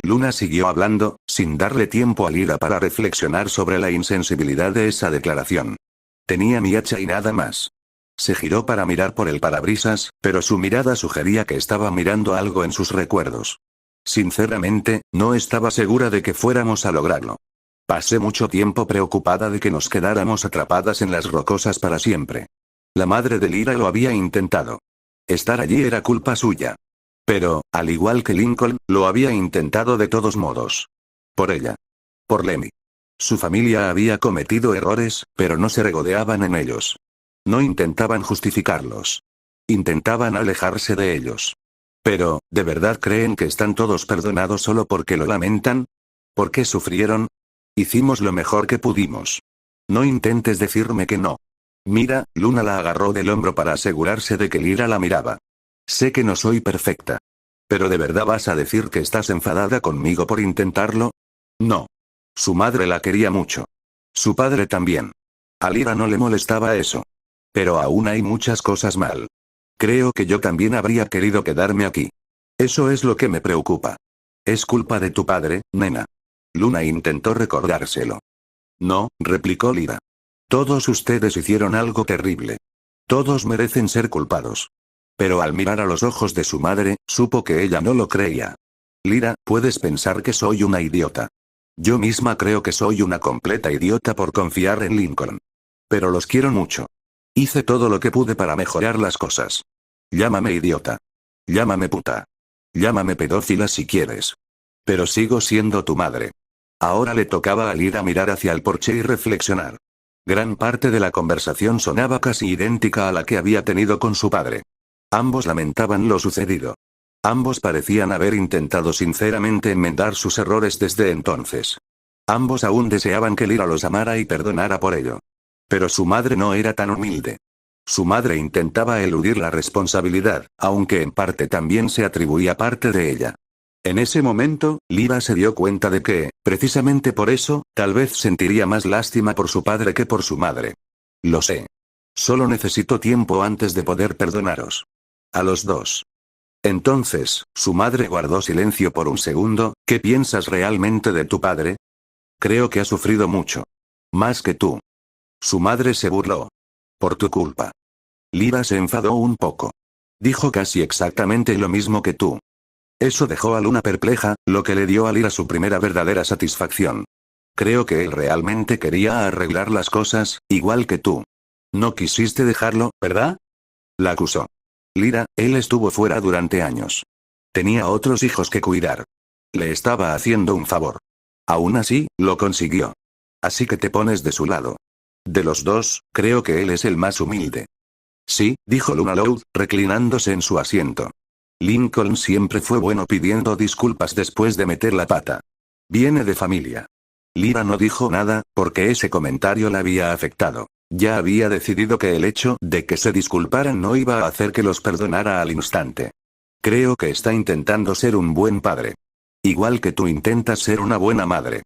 Luna siguió hablando, sin darle tiempo a Lira para reflexionar sobre la insensibilidad de esa declaración. Tenía mi hacha y nada más. Se giró para mirar por el parabrisas, pero su mirada sugería que estaba mirando algo en sus recuerdos. Sinceramente, no estaba segura de que fuéramos a lograrlo. Pasé mucho tiempo preocupada de que nos quedáramos atrapadas en las rocosas para siempre. La madre de Lira lo había intentado. Estar allí era culpa suya. Pero, al igual que Lincoln, lo había intentado de todos modos. Por ella. Por Lemmy. Su familia había cometido errores, pero no se regodeaban en ellos. No intentaban justificarlos. Intentaban alejarse de ellos. Pero, ¿de verdad creen que están todos perdonados solo porque lo lamentan? ¿Por qué sufrieron? Hicimos lo mejor que pudimos. No intentes decirme que no. Mira, Luna la agarró del hombro para asegurarse de que Lira la miraba. Sé que no soy perfecta. ¿Pero de verdad vas a decir que estás enfadada conmigo por intentarlo? No. Su madre la quería mucho. Su padre también. A Lira no le molestaba eso. Pero aún hay muchas cosas mal. Creo que yo también habría querido quedarme aquí. Eso es lo que me preocupa. Es culpa de tu padre, nena. Luna intentó recordárselo. No, replicó Lira. Todos ustedes hicieron algo terrible. Todos merecen ser culpados. Pero al mirar a los ojos de su madre, supo que ella no lo creía. Lira, puedes pensar que soy una idiota. Yo misma creo que soy una completa idiota por confiar en Lincoln. Pero los quiero mucho. Hice todo lo que pude para mejorar las cosas. Llámame idiota. Llámame puta. Llámame pedófila si quieres. Pero sigo siendo tu madre. Ahora le tocaba a Lira mirar hacia el porche y reflexionar. Gran parte de la conversación sonaba casi idéntica a la que había tenido con su padre. Ambos lamentaban lo sucedido. Ambos parecían haber intentado sinceramente enmendar sus errores desde entonces. Ambos aún deseaban que Lira los amara y perdonara por ello. Pero su madre no era tan humilde. Su madre intentaba eludir la responsabilidad, aunque en parte también se atribuía parte de ella. En ese momento, Lira se dio cuenta de que, precisamente por eso, tal vez sentiría más lástima por su padre que por su madre. Lo sé. Solo necesito tiempo antes de poder perdonaros. A los dos. Entonces, su madre guardó silencio por un segundo. ¿Qué piensas realmente de tu padre? Creo que ha sufrido mucho. Más que tú. Su madre se burló. Por tu culpa. Lira se enfadó un poco. Dijo casi exactamente lo mismo que tú. Eso dejó a Luna perpleja, lo que le dio a Lira su primera verdadera satisfacción. Creo que él realmente quería arreglar las cosas, igual que tú. No quisiste dejarlo, ¿verdad? La acusó. Lira, él estuvo fuera durante años. Tenía otros hijos que cuidar. Le estaba haciendo un favor. Aún así, lo consiguió. Así que te pones de su lado. De los dos, creo que él es el más humilde. Sí, dijo Luna Loud, reclinándose en su asiento. Lincoln siempre fue bueno pidiendo disculpas después de meter la pata. Viene de familia. Lira no dijo nada, porque ese comentario la había afectado. Ya había decidido que el hecho de que se disculparan no iba a hacer que los perdonara al instante. Creo que está intentando ser un buen padre. Igual que tú intentas ser una buena madre.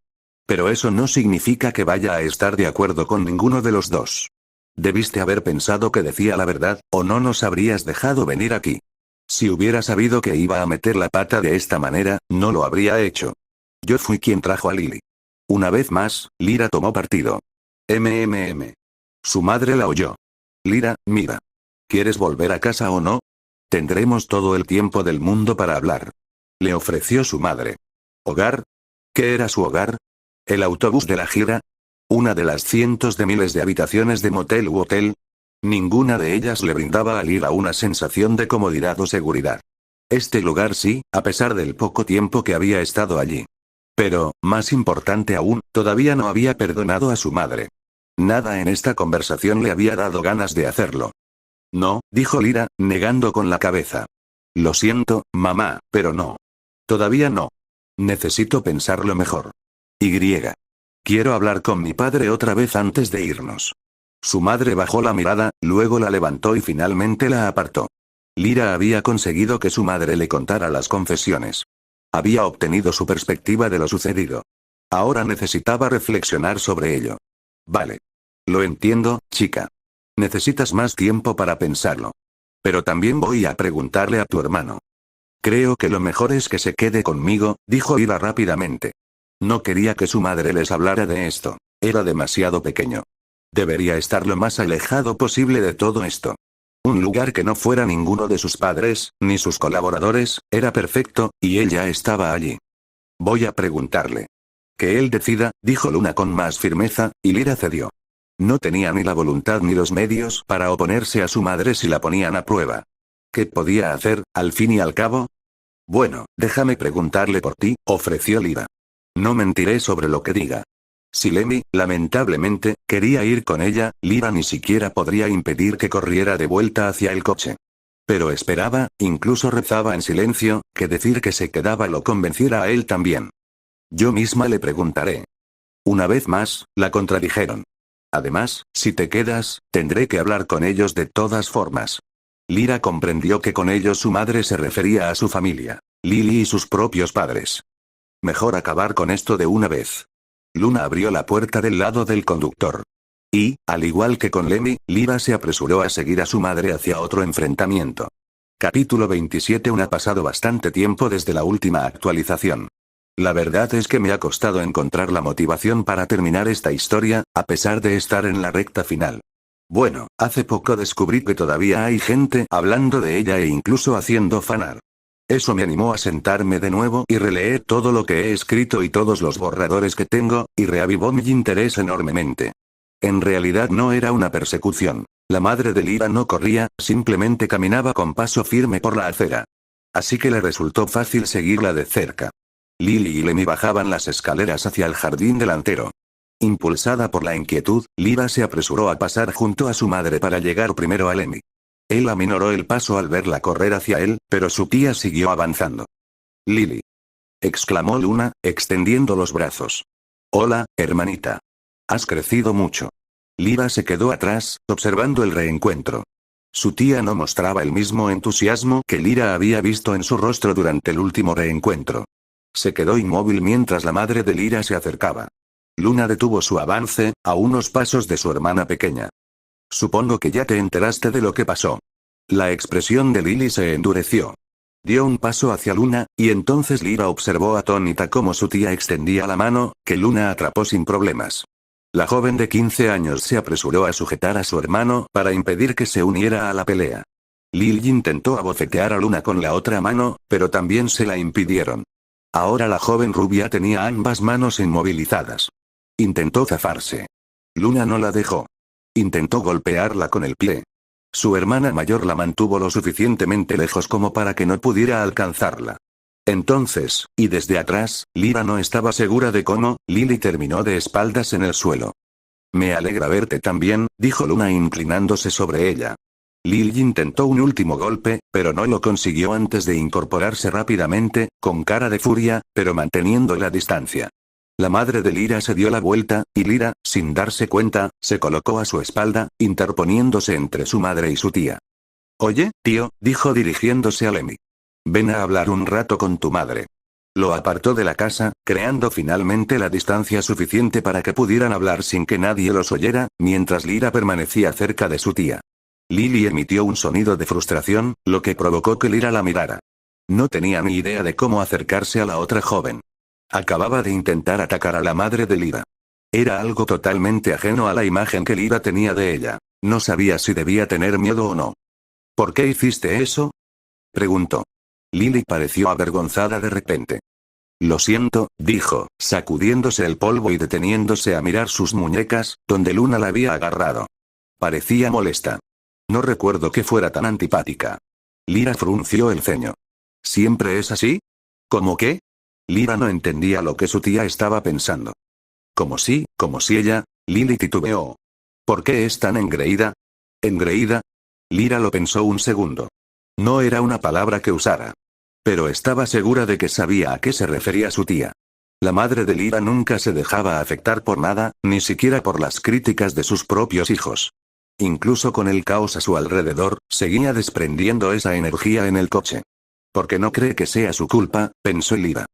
Pero eso no significa que vaya a estar de acuerdo con ninguno de los dos. Debiste haber pensado que decía la verdad, o no nos habrías dejado venir aquí. Si hubiera sabido que iba a meter la pata de esta manera, no lo habría hecho. Yo fui quien trajo a Lily. Una vez más, Lira tomó partido. Su madre la oyó. Lira, mira. ¿Quieres volver a casa o no? Tendremos todo el tiempo del mundo para hablar. Le ofreció su madre. ¿Hogar? ¿Qué era su hogar? ¿El autobús de la gira? ¿Una de las cientos de miles de habitaciones de motel u hotel? Ninguna de ellas le brindaba a Lira una sensación de comodidad o seguridad. Este lugar sí, a pesar del poco tiempo que había estado allí. Pero, más importante aún, todavía no había perdonado a su madre. Nada en esta conversación le había dado ganas de hacerlo. No, dijo Lira, negando con la cabeza. Lo siento, mamá, pero no. Todavía no. Necesito pensarlo mejor. Quiero hablar con mi padre otra vez antes de irnos. Su madre bajó la mirada, luego la levantó y finalmente la apartó. Lira había conseguido que su madre le contara las confesiones. Había obtenido su perspectiva de lo sucedido. Ahora necesitaba reflexionar sobre ello. Vale. Lo entiendo, chica. Necesitas más tiempo para pensarlo. Pero también voy a preguntarle a tu hermano. Creo que lo mejor es que se quede conmigo, dijo Lira rápidamente. No quería que su madre les hablara de esto. Era demasiado pequeño. Debería estar lo más alejado posible de todo esto. Un lugar que no fuera ninguno de sus padres, ni sus colaboradores, era perfecto, y él ya estaba allí. Voy a preguntarle. Que él decida, dijo Luna con más firmeza, y Lira cedió. No tenía ni la voluntad ni los medios para oponerse a su madre si la ponían a prueba. ¿Qué podía hacer, al fin y al cabo? Bueno, déjame preguntarle por ti, ofreció Lira. No mentiré sobre lo que diga. Si Lemmy, lamentablemente, quería ir con ella, Lira ni siquiera podría impedir que corriera de vuelta hacia el coche. Pero esperaba, incluso rezaba en silencio, que decir que se quedaba lo convenciera a él también. Yo misma le preguntaré. Una vez más, la contradijeron. Además, si te quedas, tendré que hablar con ellos de todas formas. Lira comprendió que con ellos su madre se refería a su familia, Lily y sus propios padres. Mejor acabar con esto de una vez. Luna abrió la puerta del lado del conductor. Y, al igual que con Lemmy, Lira se apresuró a seguir a su madre hacia otro enfrentamiento. Capítulo 27. Ha pasado bastante tiempo desde la última actualización. La verdad es que me ha costado encontrar la motivación para terminar esta historia, a pesar de estar en la recta final. Bueno, hace poco descubrí que todavía hay gente hablando de ella e incluso haciendo fanart. Eso me animó a sentarme de nuevo y releer todo lo que he escrito y todos los borradores que tengo, y reavivó mi interés enormemente. En realidad no era una persecución. La madre de Lira no corría, simplemente caminaba con paso firme por la acera. Así que le resultó fácil seguirla de cerca. Lily y Lemmy bajaban las escaleras hacia el jardín delantero. Impulsada por la inquietud, Lira se apresuró a pasar junto a su madre para llegar primero a Lemmy. Él aminoró el paso al verla correr hacia él, pero su tía siguió avanzando. «Lily», exclamó Luna, extendiendo los brazos. «Hola, hermanita. Has crecido mucho». Lira se quedó atrás, observando el reencuentro. Su tía no mostraba el mismo entusiasmo que Lira había visto en su rostro durante el último reencuentro. Se quedó inmóvil mientras la madre de Lira se acercaba. Luna detuvo su avance, a unos pasos de su hermana pequeña. «Supongo que ya te enteraste de lo que pasó». La expresión de Lily se endureció. Dio un paso hacia Luna, y entonces Lira observó atónita cómo su tía extendía la mano, que Luna atrapó sin problemas. La joven de 15 años se apresuró a sujetar a su hermano para impedir que se uniera a la pelea. Lily intentó abofetear a Luna con la otra mano, pero también se la impidieron. Ahora la joven rubia tenía ambas manos inmovilizadas. Intentó zafarse. Luna no la dejó. Intentó golpearla con el pie. Su hermana mayor la mantuvo lo suficientemente lejos como para que no pudiera alcanzarla. Entonces, y desde atrás, Lira no estaba segura de cómo, Lily terminó de espaldas en el suelo. «Me alegra verte también», dijo Luna inclinándose sobre ella. Lily intentó un último golpe, pero no lo consiguió antes de incorporarse rápidamente, con cara de furia, pero manteniendo la distancia. La madre de Lira se dio la vuelta, y Lira, sin darse cuenta, se colocó a su espalda, interponiéndose entre su madre y su tía. «Oye, tío», dijo dirigiéndose a Lemmy. «Ven a hablar un rato con tu madre». Lo apartó de la casa, creando finalmente la distancia suficiente para que pudieran hablar sin que nadie los oyera, mientras Lira permanecía cerca de su tía. Lily emitió un sonido de frustración, lo que provocó que Lira la mirara. No tenía ni idea de cómo acercarse a la otra joven. Acababa de intentar atacar a la madre de Lira. Era algo totalmente ajeno a la imagen que Lira tenía de ella. No sabía si debía tener miedo o no. «¿Por qué hiciste eso?», preguntó. Lily pareció avergonzada de repente. «Lo siento», dijo, sacudiéndose el polvo y deteniéndose a mirar sus muñecas, donde Luna la había agarrado. Parecía molesta. «No recuerdo que fuera tan antipática». Lira frunció el ceño. «¿Siempre es así? ¿Cómo qué?». Lira no entendía lo que su tía estaba pensando. Como si ella, Lily titubeó. «¿Por qué es tan engreída?». ¿Engreída? Lira lo pensó un segundo. No era una palabra que usara. Pero estaba segura de que sabía a qué se refería su tía. La madre de Lira nunca se dejaba afectar por nada, ni siquiera por las críticas de sus propios hijos. Incluso con el caos a su alrededor, seguía desprendiendo esa energía en el coche. «Porque no cree que sea su culpa», pensó Lira.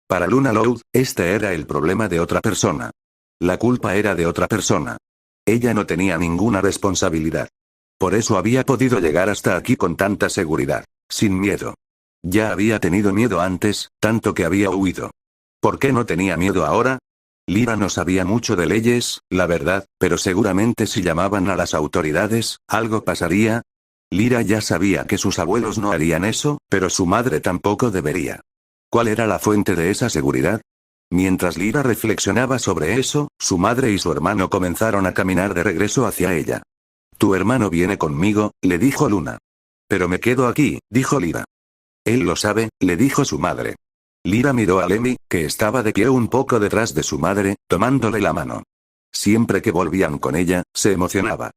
Para Luna Loud, este era el problema de otra persona. La culpa era de otra persona. Ella no tenía ninguna responsabilidad. Por eso había podido llegar hasta aquí con tanta seguridad, sin miedo. Ya había tenido miedo antes, tanto que había huido. ¿Por qué no tenía miedo ahora? Lyra no sabía mucho de leyes, la verdad, pero seguramente si llamaban a las autoridades, algo pasaría. Lyra ya sabía que sus abuelos no harían eso, pero su madre tampoco debería. ¿Cuál era la fuente de esa seguridad? Mientras Lyra reflexionaba sobre eso, su madre y su hermano comenzaron a caminar de regreso hacia ella. Tu hermano viene conmigo, le dijo Luna. Pero me quedo aquí, dijo Lyra. Él lo sabe, le dijo su madre. Lyra miró a Lemmy, que estaba de pie un poco detrás de su madre, tomándole la mano. Siempre que volvían con ella, se emocionaba.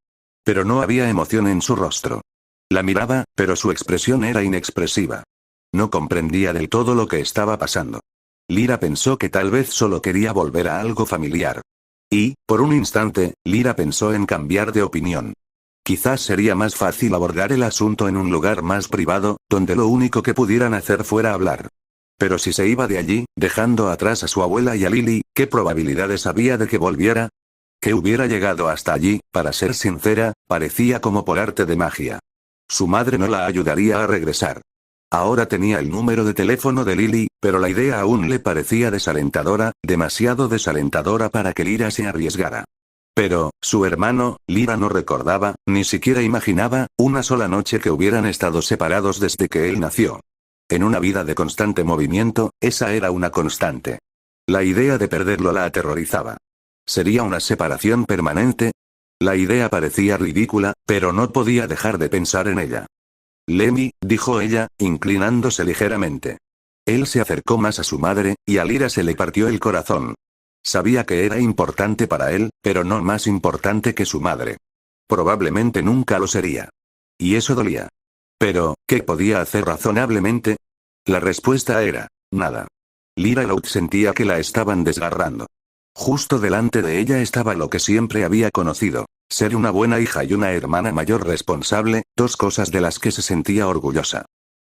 Pero no había emoción en su rostro. La miraba, pero su expresión era inexpresiva. No comprendía del todo lo que estaba pasando. Lyra pensó que tal vez solo quería volver a algo familiar. Y, por un instante, Lyra pensó en cambiar de opinión. Quizás sería más fácil abordar el asunto en un lugar más privado, donde lo único que pudieran hacer fuera hablar. Pero si se iba de allí, dejando atrás a su abuela y a Lily, ¿qué probabilidades había de que volviera? Que hubiera llegado hasta allí, para ser sincera, parecía como por arte de magia. Su madre no la ayudaría a regresar. Ahora tenía el número de teléfono de Lily, pero la idea aún le parecía desalentadora, demasiado desalentadora para que Lyra se arriesgara. Pero, su hermano, Lyra no recordaba, ni siquiera imaginaba, una sola noche que hubieran estado separados desde que él nació. En una vida de constante movimiento, esa era una constante. La idea de perderlo la aterrorizaba. ¿Sería una separación permanente? La idea parecía ridícula, pero no podía dejar de pensar en ella. Lemmy, dijo ella, inclinándose ligeramente. Él se acercó más a su madre, y a Lyra se le partió el corazón. Sabía que era importante para él, pero no más importante que su madre. Probablemente nunca lo sería. Y eso dolía. Pero, ¿qué podía hacer razonablemente? La respuesta era, nada. Lyra Loud sentía que la estaban desgarrando. Justo delante de ella estaba lo que siempre había conocido, ser una buena hija y una hermana mayor responsable, dos cosas de las que se sentía orgullosa.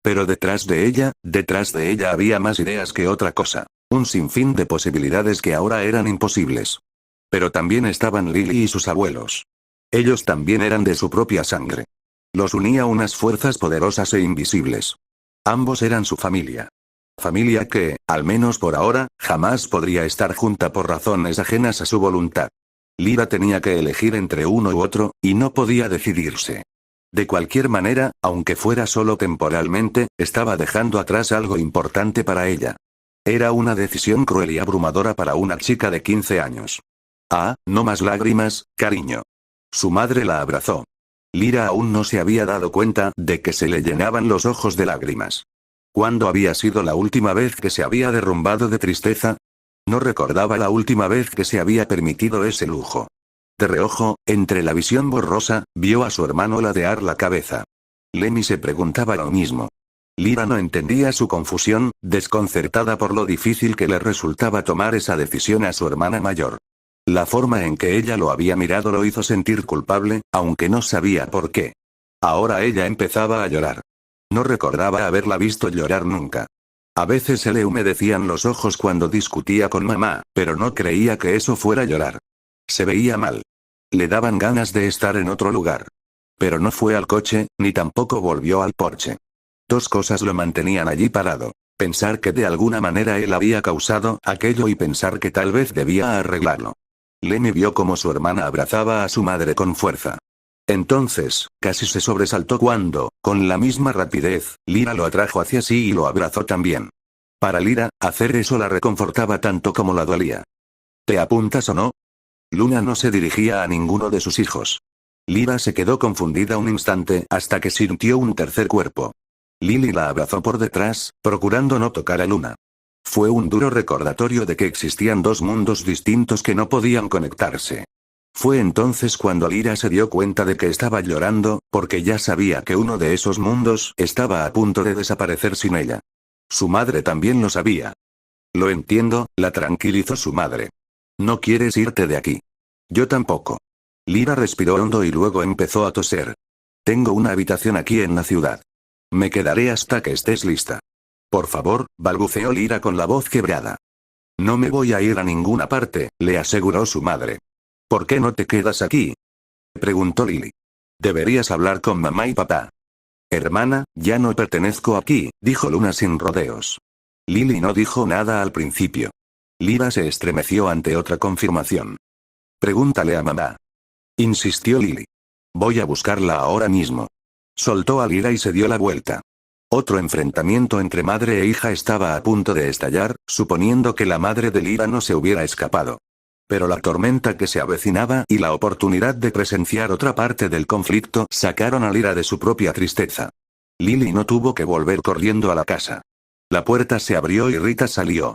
Pero detrás de ella había más ideas que otra cosa, un sinfín de posibilidades que ahora eran imposibles. Pero también estaban Lily y sus abuelos. Ellos también eran de su propia sangre. Los unía unas fuerzas poderosas e invisibles. Ambos eran su familia. Familia que, al menos por ahora, jamás podría estar junta por razones ajenas a su voluntad. Lyra tenía que elegir entre uno u otro, y no podía decidirse. De cualquier manera, aunque fuera solo temporalmente, estaba dejando atrás algo importante para ella. Era una decisión cruel y abrumadora para una chica de 15 años. Ah, no más lágrimas, cariño. Su madre la abrazó. Lyra aún no se había dado cuenta de que se le llenaban los ojos de lágrimas. ¿Cuándo había sido la última vez que se había derrumbado de tristeza? No recordaba la última vez que se había permitido ese lujo. De reojo, entre la visión borrosa, vio a su hermano ladear la cabeza. Lemmy se preguntaba lo mismo. Lyra no entendía su confusión, desconcertada por lo difícil que le resultaba tomar esa decisión a su hermana mayor. La forma en que ella lo había mirado lo hizo sentir culpable, aunque no sabía por qué. Ahora ella empezaba a llorar. No recordaba haberla visto llorar nunca. A veces se le humedecían los ojos cuando discutía con mamá, pero no creía que eso fuera llorar. Se veía mal. Le daban ganas de estar en otro lugar. Pero no fue al coche, ni tampoco volvió al porche. Dos cosas lo mantenían allí parado. Pensar que de alguna manera él había causado aquello y pensar que tal vez debía arreglarlo. Lemmy vio cómo su hermana abrazaba a su madre con fuerza. Entonces, casi se sobresaltó cuando, con la misma rapidez, Lyra lo atrajo hacia sí y lo abrazó también. Para Lyra, hacer eso la reconfortaba tanto como la dolía. ¿Te apuntas o no? Luna no se dirigía a ninguno de sus hijos. Lyra se quedó confundida un instante hasta que sintió un tercer cuerpo. Lily la abrazó por detrás, procurando no tocar a Luna. Fue un duro recordatorio de que existían dos mundos distintos que no podían conectarse. Fue entonces cuando Lyra se dio cuenta de que estaba llorando, porque ya sabía que uno de esos mundos estaba a punto de desaparecer sin ella. Su madre también lo sabía. Lo entiendo, la tranquilizó su madre. No quieres irte de aquí. Yo tampoco. Lyra respiró hondo y luego empezó a toser. Tengo una habitación aquí en la ciudad. Me quedaré hasta que estés lista. Por favor, balbuceó Lyra con la voz quebrada. No me voy a ir a ninguna parte, le aseguró su madre. ¿Por qué no te quedas aquí?, preguntó Lily. Deberías hablar con mamá y papá. Hermana, ya no pertenezco aquí, dijo Luna sin rodeos. Lily no dijo nada al principio. Lyra se estremeció ante otra confirmación. Pregúntale a mamá. Insistió Lily. Voy a buscarla ahora mismo. Soltó a Lyra y se dio la vuelta. Otro enfrentamiento entre madre e hija estaba a punto de estallar, suponiendo que la madre de Lyra no se hubiera escapado. Pero la tormenta que se avecinaba y la oportunidad de presenciar otra parte del conflicto sacaron a Lyra de su propia tristeza. Lily no tuvo que volver corriendo a la casa. La puerta se abrió y Rita salió.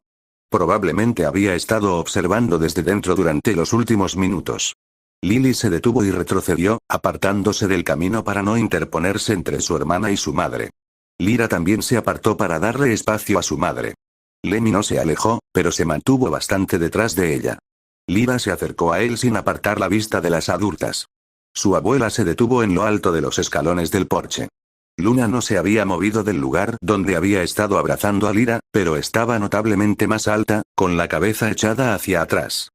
Probablemente había estado observando desde dentro durante los últimos minutos. Lily se detuvo y retrocedió, apartándose del camino para no interponerse entre su hermana y su madre. Lyra también se apartó para darle espacio a su madre. Lemmy no se alejó, pero se mantuvo bastante detrás de ella. Lyra se acercó a él sin apartar la vista de las adultas. Su abuela se detuvo en lo alto de los escalones del porche. Luna no se había movido del lugar donde había estado abrazando a Lyra, pero estaba notablemente más alta, con la cabeza echada hacia atrás.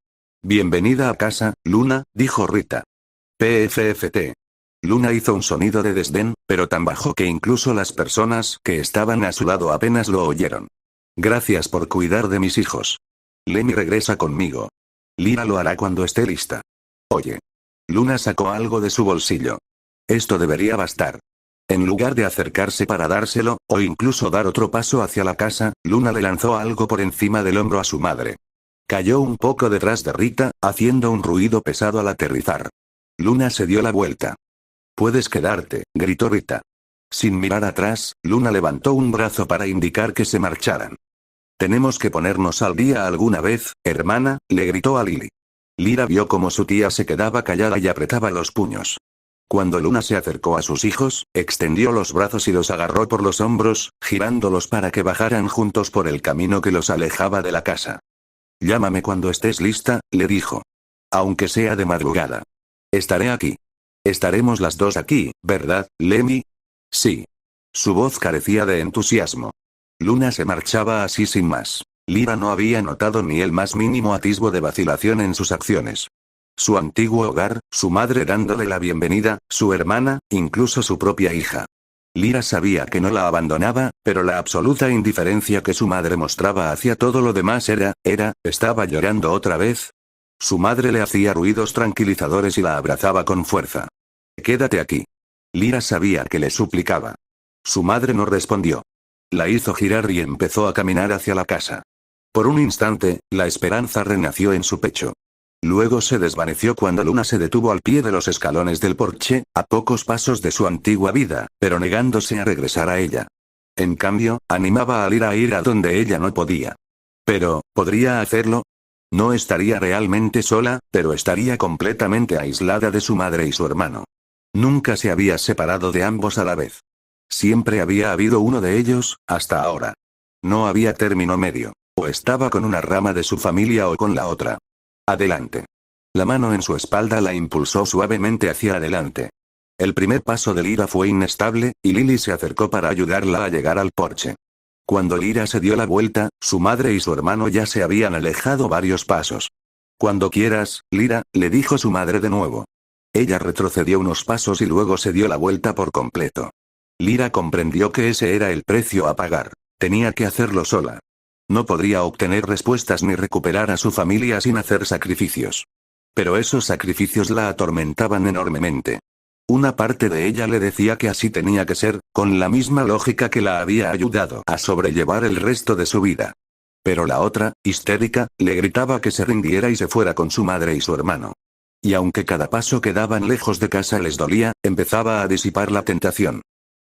Bienvenida a casa, Luna, dijo Rita. PFFT. Luna hizo un sonido de desdén, pero tan bajo que incluso las personas que estaban a su lado apenas lo oyeron. Gracias por cuidar de mis hijos. Lemmy regresa conmigo. Lyra lo hará cuando esté lista. Oye. Luna sacó algo de su bolsillo. Esto debería bastar. En lugar de acercarse para dárselo, o incluso dar otro paso hacia la casa, Luna le lanzó algo por encima del hombro a su madre. Cayó un poco detrás de Rita, haciendo un ruido pesado al aterrizar. Luna se dio la vuelta. Puedes quedarte, gritó Rita. Sin mirar atrás, Luna levantó un brazo para indicar que se marcharan. Tenemos que ponernos al día alguna vez, hermana, le gritó a Lily. Lyra vio cómo su tía se quedaba callada y apretaba los puños. Cuando Luna se acercó a sus hijos, extendió los brazos y los agarró por los hombros, girándolos para que bajaran juntos por el camino que los alejaba de la casa. Llámame cuando estés lista, le dijo. Aunque sea de madrugada. Estaré aquí. Estaremos las dos aquí, ¿verdad, Lemmy? Sí. Su voz carecía de entusiasmo. Luna se marchaba así sin más. Lyra no había notado ni el más mínimo atisbo de vacilación en sus acciones. Su antiguo hogar, su madre dándole la bienvenida, su hermana, incluso su propia hija. Lyra sabía que no la abandonaba, pero la absoluta indiferencia que su madre mostraba hacia todo lo demás ¿estaba llorando otra vez? Su madre le hacía ruidos tranquilizadores y la abrazaba con fuerza. Quédate aquí. Lyra sabía que le suplicaba. Su madre no respondió. La hizo girar y empezó a caminar hacia la casa. Por un instante, la esperanza renació en su pecho. Luego se desvaneció cuando Luna se detuvo al pie de los escalones del porche, a pocos pasos de su antigua vida, pero negándose a regresar a ella. En cambio, animaba a Lyra a ir a donde ella no podía. Pero, ¿podría hacerlo? No estaría realmente sola, pero estaría completamente aislada de su madre y su hermano. Nunca se había separado de ambos a la vez. Siempre había habido uno de ellos, hasta ahora. No había término medio. O estaba con una rama de su familia o con la otra. Adelante. La mano en su espalda la impulsó suavemente hacia adelante. El primer paso de Lyra fue inestable, y Lily se acercó para ayudarla a llegar al porche. Cuando Lyra se dio la vuelta, su madre y su hermano ya se habían alejado varios pasos. Cuando quieras, Lyra, le dijo su madre de nuevo. Ella retrocedió unos pasos y luego se dio la vuelta por completo. Lyra comprendió que ese era el precio a pagar. Tenía que hacerlo sola. No podría obtener respuestas ni recuperar a su familia sin hacer sacrificios. Pero esos sacrificios la atormentaban enormemente. Una parte de ella le decía que así tenía que ser, con la misma lógica que la había ayudado a sobrellevar el resto de su vida. Pero la otra, histérica, le gritaba que se rindiera y se fuera con su madre y su hermano. Y aunque cada paso que daban lejos de casa les dolía, empezaba a disipar la tentación.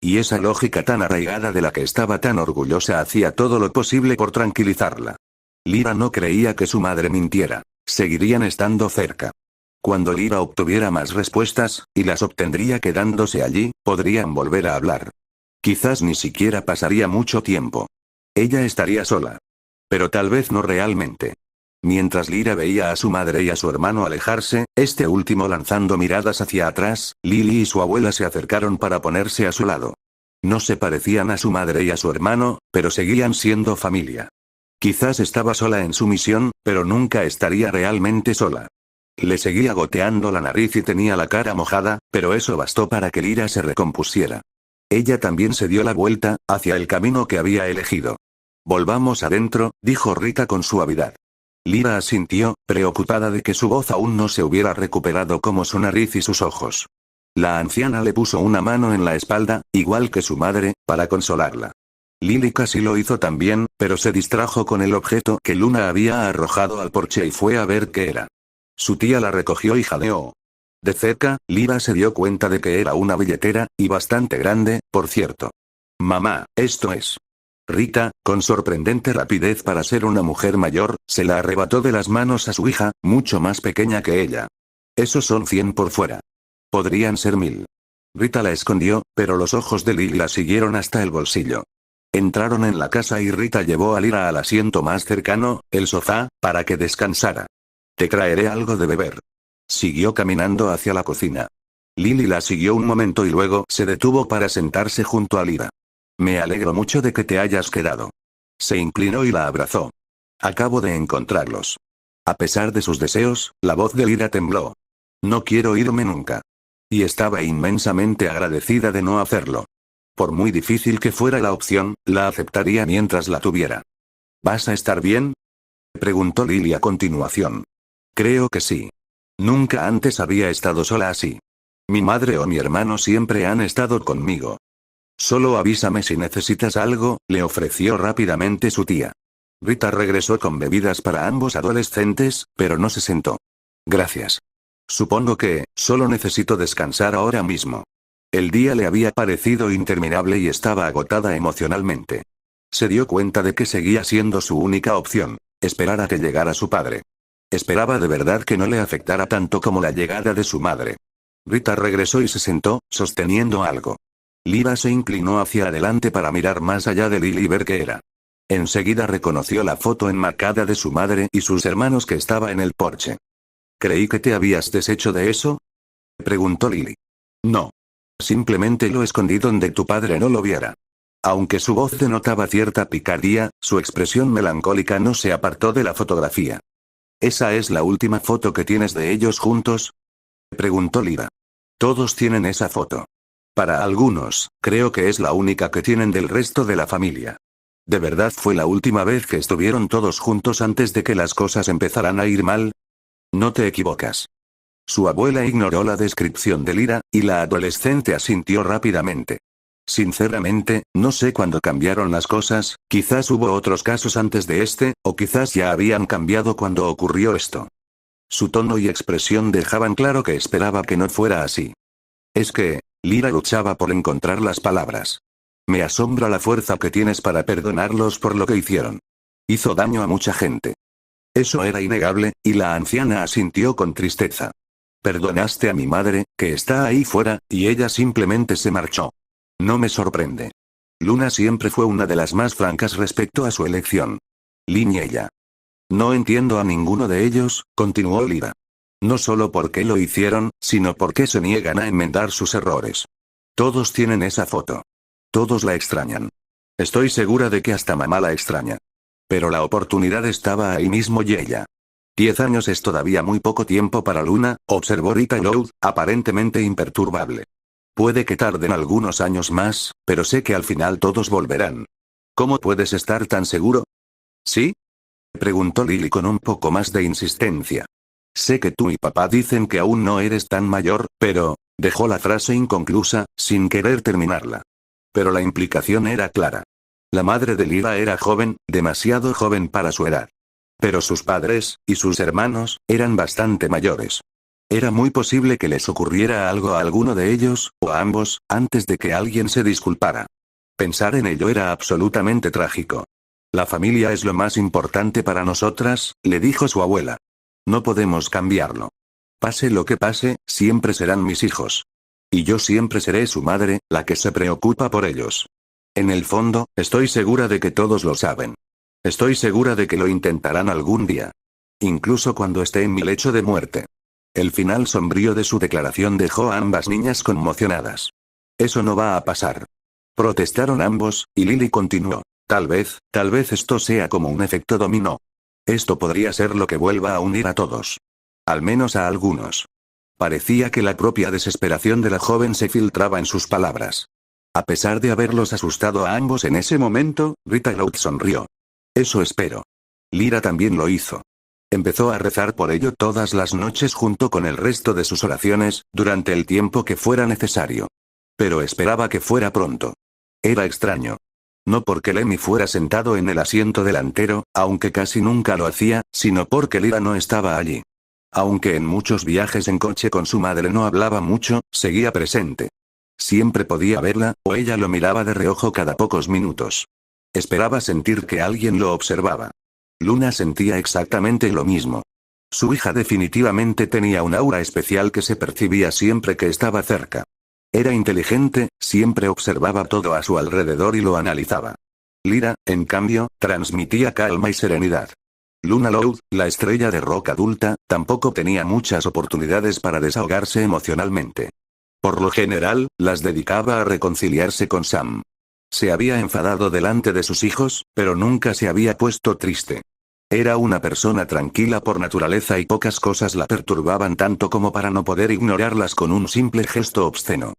Y esa lógica tan arraigada de la que estaba tan orgullosa hacía todo lo posible por tranquilizarla. Lyra no creía que su madre mintiera. Seguirían estando cerca. Cuando Lyra obtuviera más respuestas, y las obtendría quedándose allí, podrían volver a hablar. Quizás ni siquiera pasaría mucho tiempo. Ella estaría sola. Pero tal vez no realmente. Mientras Lyra veía a su madre y a su hermano alejarse, este último lanzando miradas hacia atrás, Lily y su abuela se acercaron para ponerse a su lado. No se parecían a su madre y a su hermano, pero seguían siendo familia. Quizás estaba sola en su misión, pero nunca estaría realmente sola. Le seguía goteando la nariz y tenía la cara mojada, pero eso bastó para que Lyra se recompusiera. Ella también se dio la vuelta, hacia el camino que había elegido. Volvamos adentro, dijo Rita con suavidad. Lyra asintió, preocupada de que su voz aún no se hubiera recuperado como su nariz y sus ojos. La anciana le puso una mano en la espalda, igual que su madre, para consolarla. Lily casi lo hizo también, pero se distrajo con el objeto que Luna había arrojado al porche y fue a ver qué era. Su tía la recogió y jadeó. De cerca, Lyra se dio cuenta de que era una billetera, y bastante grande, por cierto. Mamá, esto es. Rita, con sorprendente rapidez para ser una mujer mayor, se la arrebató de las manos a su hija, mucho más pequeña que ella. Esos son 100 por fuera. Podrían ser 1000. Rita la escondió, pero los ojos de Lily la siguieron hasta el bolsillo. Entraron en la casa y Rita llevó a Lyra al asiento más cercano, el sofá, para que descansara. Te traeré algo de beber. Siguió caminando hacia la cocina. Lily la siguió un momento y luego se detuvo para sentarse junto a Lyra. Me alegro mucho de que te hayas quedado. Se inclinó y la abrazó. Acabo de encontrarlos. A pesar de sus deseos, la voz de Lyra tembló. No quiero irme nunca. Y estaba inmensamente agradecida de no hacerlo. Por muy difícil que fuera la opción, la aceptaría mientras la tuviera. ¿Vas a estar bien?, preguntó Lily a continuación. Creo que sí. Nunca antes había estado sola así. Mi madre o mi hermano siempre han estado conmigo. Solo avísame si necesitas algo, le ofreció rápidamente su tía. Rita regresó con bebidas para ambos adolescentes, pero no se sentó. Gracias. Supongo que, solo necesito descansar ahora mismo. El día le había parecido interminable y estaba agotada emocionalmente. Se dio cuenta de que seguía siendo su única opción, esperar a que llegara su padre. Esperaba de verdad que no le afectara tanto como la llegada de su madre. Rita regresó y se sentó, sosteniendo algo. Lyra se inclinó hacia adelante para mirar más allá de Lily y ver qué era. Enseguida reconoció la foto enmarcada de su madre y sus hermanos que estaba en el porche. «Creí que te habías deshecho de eso», preguntó Lily. «No. Simplemente lo escondí donde tu padre no lo viera». Aunque su voz denotaba cierta picardía, su expresión melancólica no se apartó de la fotografía. ¿Esa es la última foto que tienes de ellos juntos?, preguntó Lyra. Todos tienen esa foto. Para algunos, creo que es la única que tienen del resto de la familia. ¿De verdad fue la última vez que estuvieron todos juntos antes de que las cosas empezaran a ir mal? No te equivocas. Su abuela ignoró la descripción de Lyra, y la adolescente asintió rápidamente. Sinceramente, no sé cuándo cambiaron las cosas, quizás hubo otros casos antes de este, o quizás ya habían cambiado cuando ocurrió esto. Su tono y expresión dejaban claro que esperaba que no fuera así. Es que, Lyra luchaba por encontrar las palabras. Me asombra la fuerza que tienes para perdonarlos por lo que hicieron. Hizo daño a mucha gente. Eso era innegable, y la anciana asintió con tristeza. Perdonaste a mi madre, que está ahí fuera, y ella simplemente se marchó. No me sorprende. Luna siempre fue una de las más francas respecto a su elección. Lynn y ella. No entiendo a ninguno de ellos, continuó Lyra. No solo por qué lo hicieron, sino porque se niegan a enmendar sus errores. Todos tienen esa foto. Todos la extrañan. Estoy segura de que hasta mamá la extraña. Pero la oportunidad estaba ahí mismo y ella. 10 años es todavía muy poco tiempo para Luna, observó Rita Loud, aparentemente imperturbable. Puede que tarden algunos años más, pero sé que al final todos volverán. ¿Cómo puedes estar tan seguro? ¿Sí?, preguntó Lily con un poco más de insistencia. Sé que tú y papá dicen que aún no eres tan mayor, pero... Dejó la frase inconclusa, sin querer terminarla. Pero la implicación era clara. La madre de Lyra era joven, demasiado joven para su edad. Pero sus padres, y sus hermanos, eran bastante mayores. Era muy posible que les ocurriera algo a alguno de ellos, o a ambos, antes de que alguien se disculpara. Pensar en ello era absolutamente trágico. La familia es lo más importante para nosotras, le dijo su abuela. No podemos cambiarlo. Pase lo que pase, siempre serán mis hijos. Y yo siempre seré su madre, la que se preocupa por ellos. En el fondo, estoy segura de que todos lo saben. Estoy segura de que lo intentarán algún día. Incluso cuando esté en mi lecho de muerte. El final sombrío de su declaración dejó a ambas niñas conmocionadas. Eso no va a pasar. Protestaron ambos, y Lily continuó. Tal vez esto sea como un efecto dominó. Esto podría ser lo que vuelva a unir a todos. Al menos a algunos. Parecía que la propia desesperación de la joven se filtraba en sus palabras. A pesar de haberlos asustado a ambos en ese momento, Rita Loud sonrió. Eso espero. Lyra también lo hizo. Empezó a rezar por ello todas las noches junto con el resto de sus oraciones, durante el tiempo que fuera necesario. Pero esperaba que fuera pronto. Era extraño. No porque Lemmy fuera sentado en el asiento delantero, aunque casi nunca lo hacía, sino porque Lyra no estaba allí. Aunque en muchos viajes en coche con su madre no hablaba mucho, seguía presente. Siempre podía verla, o ella lo miraba de reojo cada pocos minutos. Esperaba sentir que alguien lo observaba. Luna sentía exactamente lo mismo. Su hija definitivamente tenía un aura especial que se percibía siempre que estaba cerca. Era inteligente, siempre observaba todo a su alrededor y lo analizaba. Lyra, en cambio, transmitía calma y serenidad. Luna Loud, la estrella de rock adulta, tampoco tenía muchas oportunidades para desahogarse emocionalmente. Por lo general, las dedicaba a reconciliarse con Sam. Se había enfadado delante de sus hijos, pero nunca se había puesto triste. Era una persona tranquila por naturaleza y pocas cosas la perturbaban tanto como para no poder ignorarlas con un simple gesto obsceno.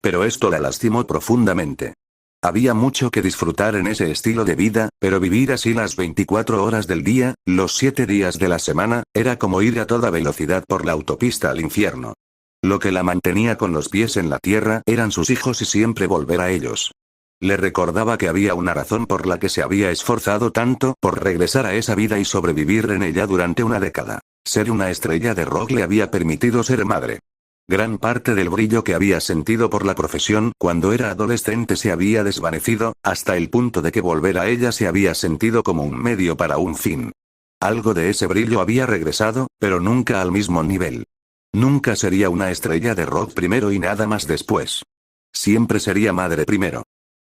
Pero esto la lastimó profundamente. Había mucho que disfrutar en ese estilo de vida, pero vivir así las 24 horas del día, los 7 días de la semana, era como ir a toda velocidad por la autopista al infierno. Lo que la mantenía con los pies en la tierra eran sus hijos y siempre volver a ellos. Le recordaba que había una razón por la que se había esforzado tanto por regresar a esa vida y sobrevivir en ella durante una década. Ser una estrella de rock le había permitido ser madre. Gran parte del brillo que había sentido por la profesión cuando era adolescente se había desvanecido, hasta el punto de que volver a ella se había sentido como un medio para un fin. Algo de ese brillo había regresado, pero nunca al mismo nivel. Nunca sería una estrella de rock primero y nada más después. Siempre sería madre primero.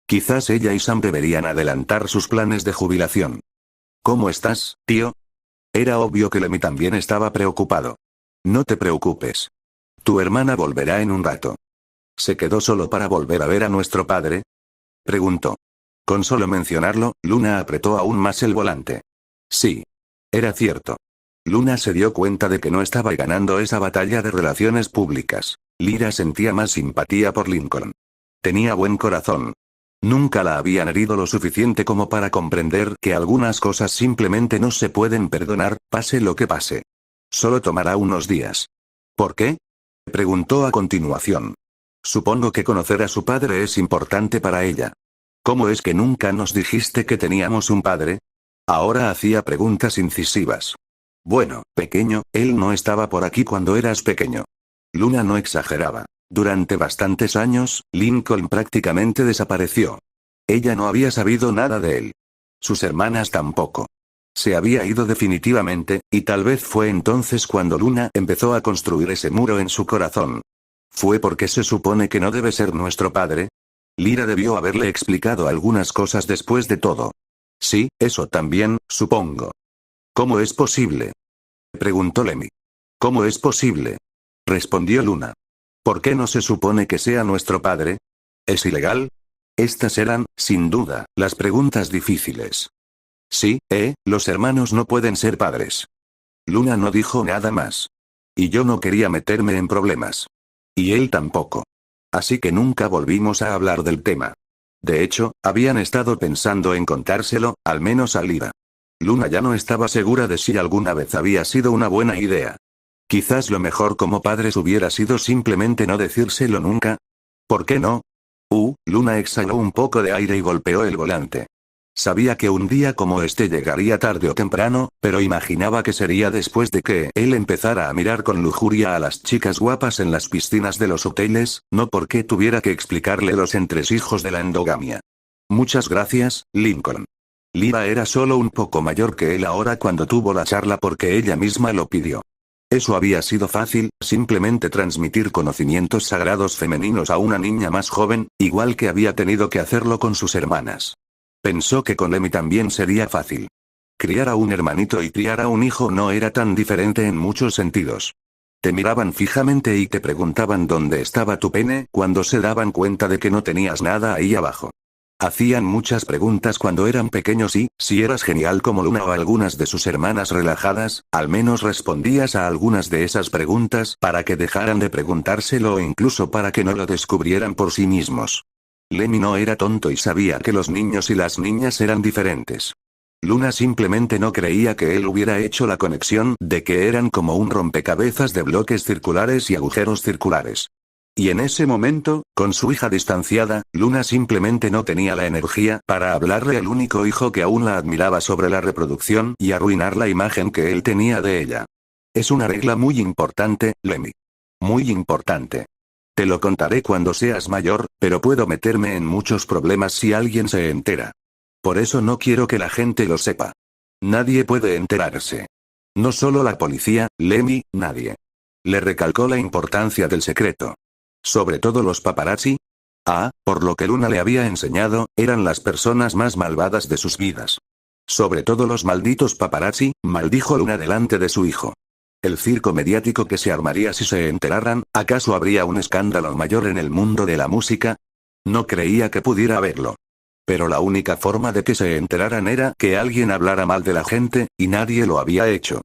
Quizás ella y Sam deberían adelantar sus planes de jubilación. ¿Cómo estás, tío? Era obvio que Lemmy también estaba preocupado. No te preocupes. Tu hermana volverá en un rato. ¿Se quedó solo para volver a ver a nuestro padre? Preguntó. Con solo mencionarlo, Luna apretó aún más el volante. Sí. Era cierto. Luna se dio cuenta de que no estaba ganando esa batalla de relaciones públicas. Lyra sentía más simpatía por Lincoln. Tenía buen corazón. Nunca la habían herido lo suficiente como para comprender que algunas cosas simplemente no se pueden perdonar, pase lo que pase. Solo tomará unos días. ¿Por qué? Preguntó a continuación. Supongo que conocer a su padre es importante para ella. ¿Cómo es que nunca nos dijiste que teníamos un padre? Ahora hacía preguntas incisivas. Bueno, pequeño, él no estaba por aquí cuando eras pequeño. Luna no exageraba. Durante bastantes años, Lincoln prácticamente desapareció. Ella no había sabido nada de él. Sus hermanas tampoco. Se había ido definitivamente, y tal vez fue entonces cuando Luna empezó a construir ese muro en su corazón. ¿Fue porque se supone que no debe ser nuestro padre? Lyra debió haberle explicado algunas cosas después de todo. Sí, eso también, supongo. ¿Cómo es posible? Preguntó Lemmy. ¿Cómo es posible? Respondió Luna. ¿Por qué no se supone que sea nuestro padre? ¿Es ilegal? Estas eran, sin duda, las preguntas difíciles. Sí, los hermanos no pueden ser padres. Luna no dijo nada más. Y yo no quería meterme en problemas. Y él tampoco. Así que nunca volvimos a hablar del tema. De hecho, habían estado pensando en contárselo, al menos a Lyra. Luna ya no estaba segura de si alguna vez había sido una buena idea. Quizás lo mejor como padres hubiera sido simplemente no decírselo nunca. ¿Por qué no? Luna exhaló un poco de aire y golpeó el volante. Sabía que un día como este llegaría tarde o temprano, pero imaginaba que sería después de que él empezara a mirar con lujuria a las chicas guapas en las piscinas de los hoteles, no porque tuviera que explicarle los entresijos de la endogamia. Muchas gracias, Lincoln. Lyra era solo un poco mayor que él ahora cuando tuvo la charla porque ella misma lo pidió. Eso había sido fácil, simplemente transmitir conocimientos sagrados femeninos a una niña más joven, igual que había tenido que hacerlo con sus hermanas. Pensó que con Lemmy también sería fácil. Criar a un hermanito y criar a un hijo no era tan diferente en muchos sentidos. Te miraban fijamente y te preguntaban dónde estaba tu pene cuando se daban cuenta de que no tenías nada ahí abajo. Hacían muchas preguntas cuando eran pequeños y, si eras genial como Luna o algunas de sus hermanas relajadas, al menos respondías a algunas de esas preguntas para que dejaran de preguntárselo o incluso para que no lo descubrieran por sí mismos. Lemmy no era tonto y sabía que los niños y las niñas eran diferentes. Luna simplemente no creía que él hubiera hecho la conexión de que eran como un rompecabezas de bloques circulares y agujeros circulares. Y en ese momento, con su hija distanciada, Luna simplemente no tenía la energía para hablarle al único hijo que aún la admiraba sobre la reproducción y arruinar la imagen que él tenía de ella. Es una regla muy importante, Lemmy. Muy importante. Te lo contaré cuando seas mayor, pero puedo meterme en muchos problemas si alguien se entera. Por eso no quiero que la gente lo sepa. Nadie puede enterarse. No solo la policía, Lemmy, nadie. Le recalcó la importancia del secreto. Sobre todo los paparazzi. Por lo que Luna le había enseñado, eran las personas más malvadas de sus vidas. Sobre todo los malditos paparazzi, maldijo Luna delante de su hijo. El circo mediático que se armaría si se enteraran, ¿acaso habría un escándalo mayor en el mundo de la música? No creía que pudiera haberlo. Pero la única forma de que se enteraran era que alguien hablara mal de la gente, y nadie lo había hecho.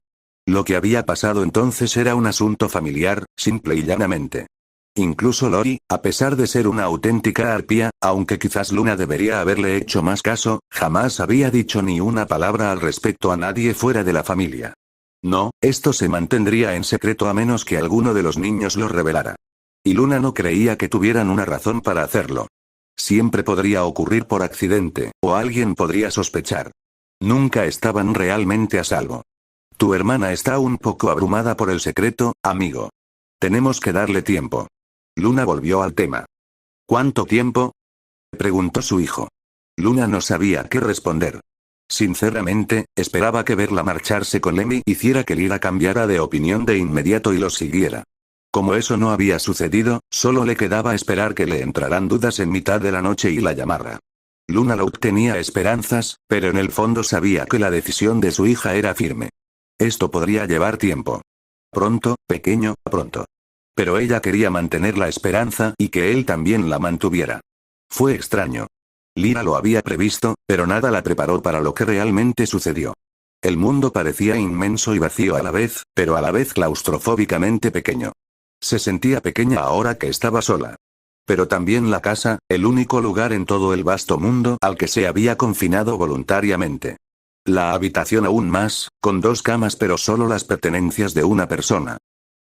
Lo que había pasado entonces era un asunto familiar, simple y llanamente. Incluso Lori, a pesar de ser una auténtica arpía, aunque quizás Luna debería haberle hecho más caso, jamás había dicho ni una palabra al respecto a nadie fuera de la familia. No, esto se mantendría en secreto a menos que alguno de los niños lo revelara. Y Luna no creía que tuvieran una razón para hacerlo. Siempre podría ocurrir por accidente, o alguien podría sospechar. Nunca estaban realmente a salvo. Tu hermana está un poco abrumada por el secreto, amigo. Tenemos que darle tiempo. Luna volvió al tema. ¿Cuánto tiempo?, preguntó su hijo. Luna no sabía qué responder. Sinceramente, esperaba que verla marcharse con Lemmy hiciera que Lyra cambiara de opinión de inmediato y lo siguiera. Como eso no había sucedido, solo le quedaba esperar que le entraran dudas en mitad de la noche y la llamara. Luna Loud tenía esperanzas, pero en el fondo sabía que la decisión de su hija era firme. Esto podría llevar tiempo. Pronto, pequeño, pronto. Pero ella quería mantener la esperanza y que él también la mantuviera. Fue extraño. Lyra lo había previsto, pero nada la preparó para lo que realmente sucedió. El mundo parecía inmenso y vacío a la vez, pero a la vez claustrofóbicamente pequeño. Se sentía pequeña ahora que estaba sola. Pero también la casa, el único lugar en todo el vasto mundo al que se había confinado voluntariamente. La habitación aún más, con 2 camas pero solo las pertenencias de una persona.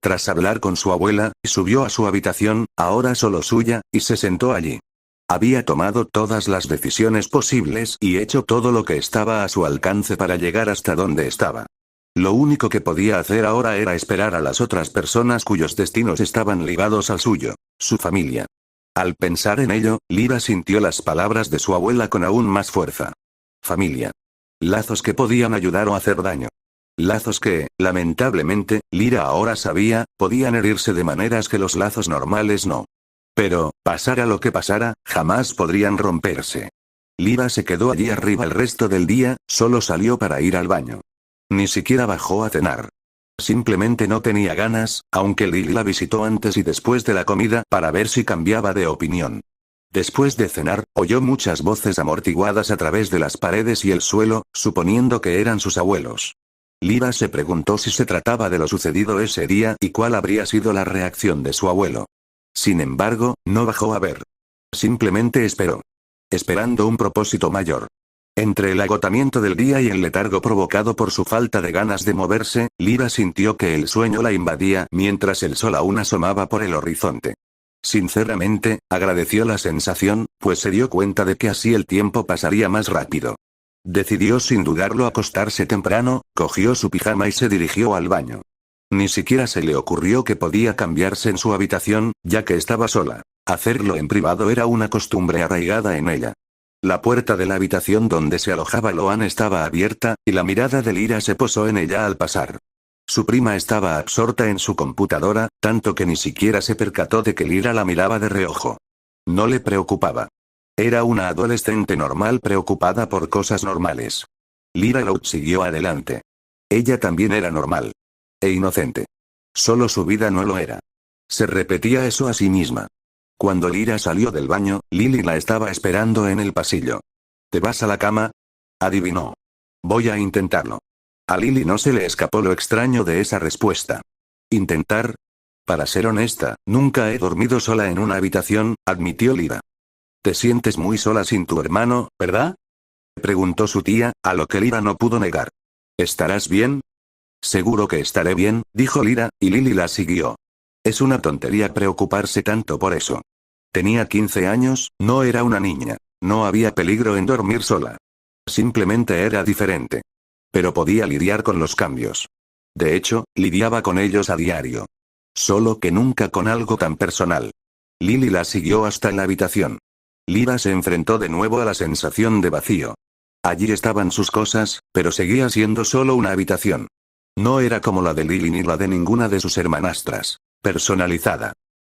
Tras hablar con su abuela, subió a su habitación, ahora solo suya, y se sentó allí. Había tomado todas las decisiones posibles y hecho todo lo que estaba a su alcance para llegar hasta donde estaba. Lo único que podía hacer ahora era esperar a las otras personas cuyos destinos estaban ligados al suyo, su familia. Al pensar en ello, Lyra sintió las palabras de su abuela con aún más fuerza. Familia. Lazos que podían ayudar o hacer daño. Lazos que, lamentablemente, Lyra ahora sabía, podían herirse de maneras que los lazos normales no. Pero, pasara lo que pasara, jamás podrían romperse. Lyra se quedó allí arriba el resto del día, solo salió para ir al baño. Ni siquiera bajó a cenar. Simplemente no tenía ganas, aunque Lily la visitó antes y después de la comida para ver si cambiaba de opinión. Después de cenar, oyó muchas voces amortiguadas a través de las paredes y el suelo, suponiendo que eran sus abuelos. Lyra se preguntó si se trataba de lo sucedido ese día y cuál habría sido la reacción de su abuelo. Sin embargo, no bajó a ver. Simplemente esperó. Esperando un propósito mayor. Entre el agotamiento del día y el letargo provocado por su falta de ganas de moverse, Lyra sintió que el sueño la invadía mientras el sol aún asomaba por el horizonte. Sinceramente, agradeció la sensación, pues se dio cuenta de que así el tiempo pasaría más rápido. Decidió sin dudarlo acostarse temprano, cogió su pijama y se dirigió al baño. Ni siquiera se le ocurrió que podía cambiarse en su habitación, ya que estaba sola. Hacerlo en privado era una costumbre arraigada en ella. La puerta de la habitación donde se alojaba Loan estaba abierta, y la mirada de Lyra se posó en ella al pasar. Su prima estaba absorta en su computadora, tanto que ni siquiera se percató de que Lyra la miraba de reojo. No le preocupaba. Era una adolescente normal preocupada por cosas normales. Lyra Loud siguió adelante. Ella también era normal. E inocente. Solo su vida no lo era. Se repetía eso a sí misma. Cuando Lyra salió del baño, Lily la estaba esperando en el pasillo. ¿Te vas a la cama?, adivinó. Voy a intentarlo. A Lily no se le escapó lo extraño de esa respuesta. ¿Intentar? Para ser honesta, nunca he dormido sola en una habitación, admitió Lyra. Te sientes muy sola sin tu hermano, ¿verdad? Preguntó su tía, a lo que Lyra no pudo negar. ¿Estarás bien? Seguro que estaré bien, dijo Lyra, y Lily la siguió. Es una tontería preocuparse tanto por eso. Tenía 15 años, no era una niña. No había peligro en dormir sola. Simplemente era diferente. Pero podía lidiar con los cambios. De hecho, lidiaba con ellos a diario. Solo que nunca con algo tan personal. Lily la siguió hasta la habitación. Lyra se enfrentó de nuevo a la sensación de vacío. Allí estaban sus cosas, pero seguía siendo solo una habitación. No era como la de Lily ni la de ninguna de sus hermanastras. Personalizada.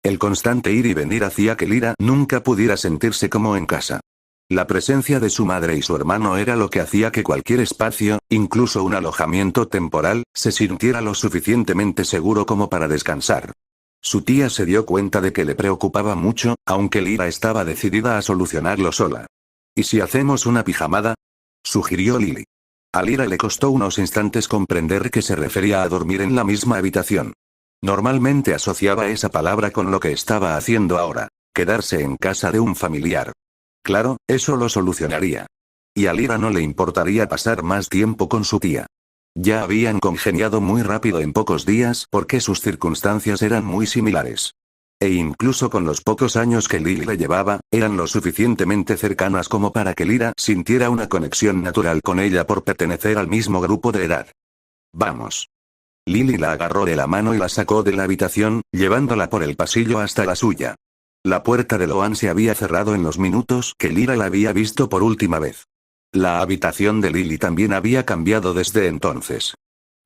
El constante ir y venir hacía que Lyra nunca pudiera sentirse como en casa. La presencia de su madre y su hermano era lo que hacía que cualquier espacio, incluso un alojamiento temporal, se sintiera lo suficientemente seguro como para descansar. Su tía se dio cuenta de que le preocupaba mucho, aunque Lyra estaba decidida a solucionarlo sola. ¿Y si hacemos una pijamada?, sugirió Lily. A Lyra le costó unos instantes comprender que se refería a dormir en la misma habitación. Normalmente asociaba esa palabra con lo que estaba haciendo ahora, quedarse en casa de un familiar. Claro, eso lo solucionaría. Y a Lyra no le importaría pasar más tiempo con su tía. Ya habían congeniado muy rápido en pocos días porque sus circunstancias eran muy similares. E incluso con los pocos años que Lily le llevaba, eran lo suficientemente cercanas como para que Lyra sintiera una conexión natural con ella por pertenecer al mismo grupo de edad. Vamos. Lily la agarró de la mano y la sacó de la habitación, llevándola por el pasillo hasta la suya. La puerta de Loan se había cerrado en los minutos que Lyra la había visto por última vez. La habitación de Lily también había cambiado desde entonces.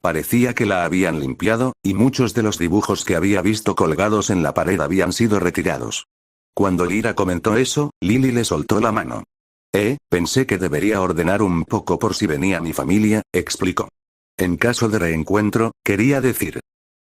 Parecía que la habían limpiado, y muchos de los dibujos que había visto colgados en la pared habían sido retirados. Cuando Lyra comentó eso, Lily le soltó la mano. Pensé que debería ordenar un poco por si venía mi familia, explicó. En caso de reencuentro, quería decir.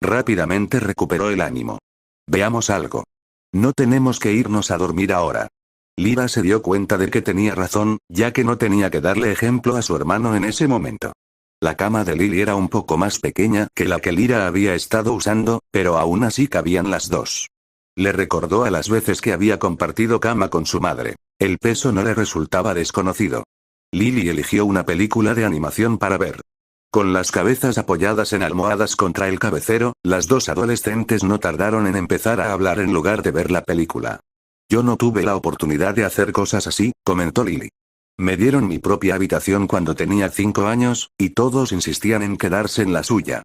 Rápidamente recuperó el ánimo. Veamos algo. No tenemos que irnos a dormir ahora. Lyra se dio cuenta de que tenía razón, ya que no tenía que darle ejemplo a su hermano en ese momento. La cama de Lily era un poco más pequeña que la que Lyra había estado usando, pero aún así cabían las dos. Le recordó a las veces que había compartido cama con su madre. El peso no le resultaba desconocido. Lily eligió una película de animación para ver. Con las cabezas apoyadas en almohadas contra el cabecero, las dos adolescentes no tardaron en empezar a hablar en lugar de ver la película. Yo no tuve la oportunidad de hacer cosas así, comentó Lily. Me dieron mi propia habitación cuando tenía 5 años, y todos insistían en quedarse en la suya.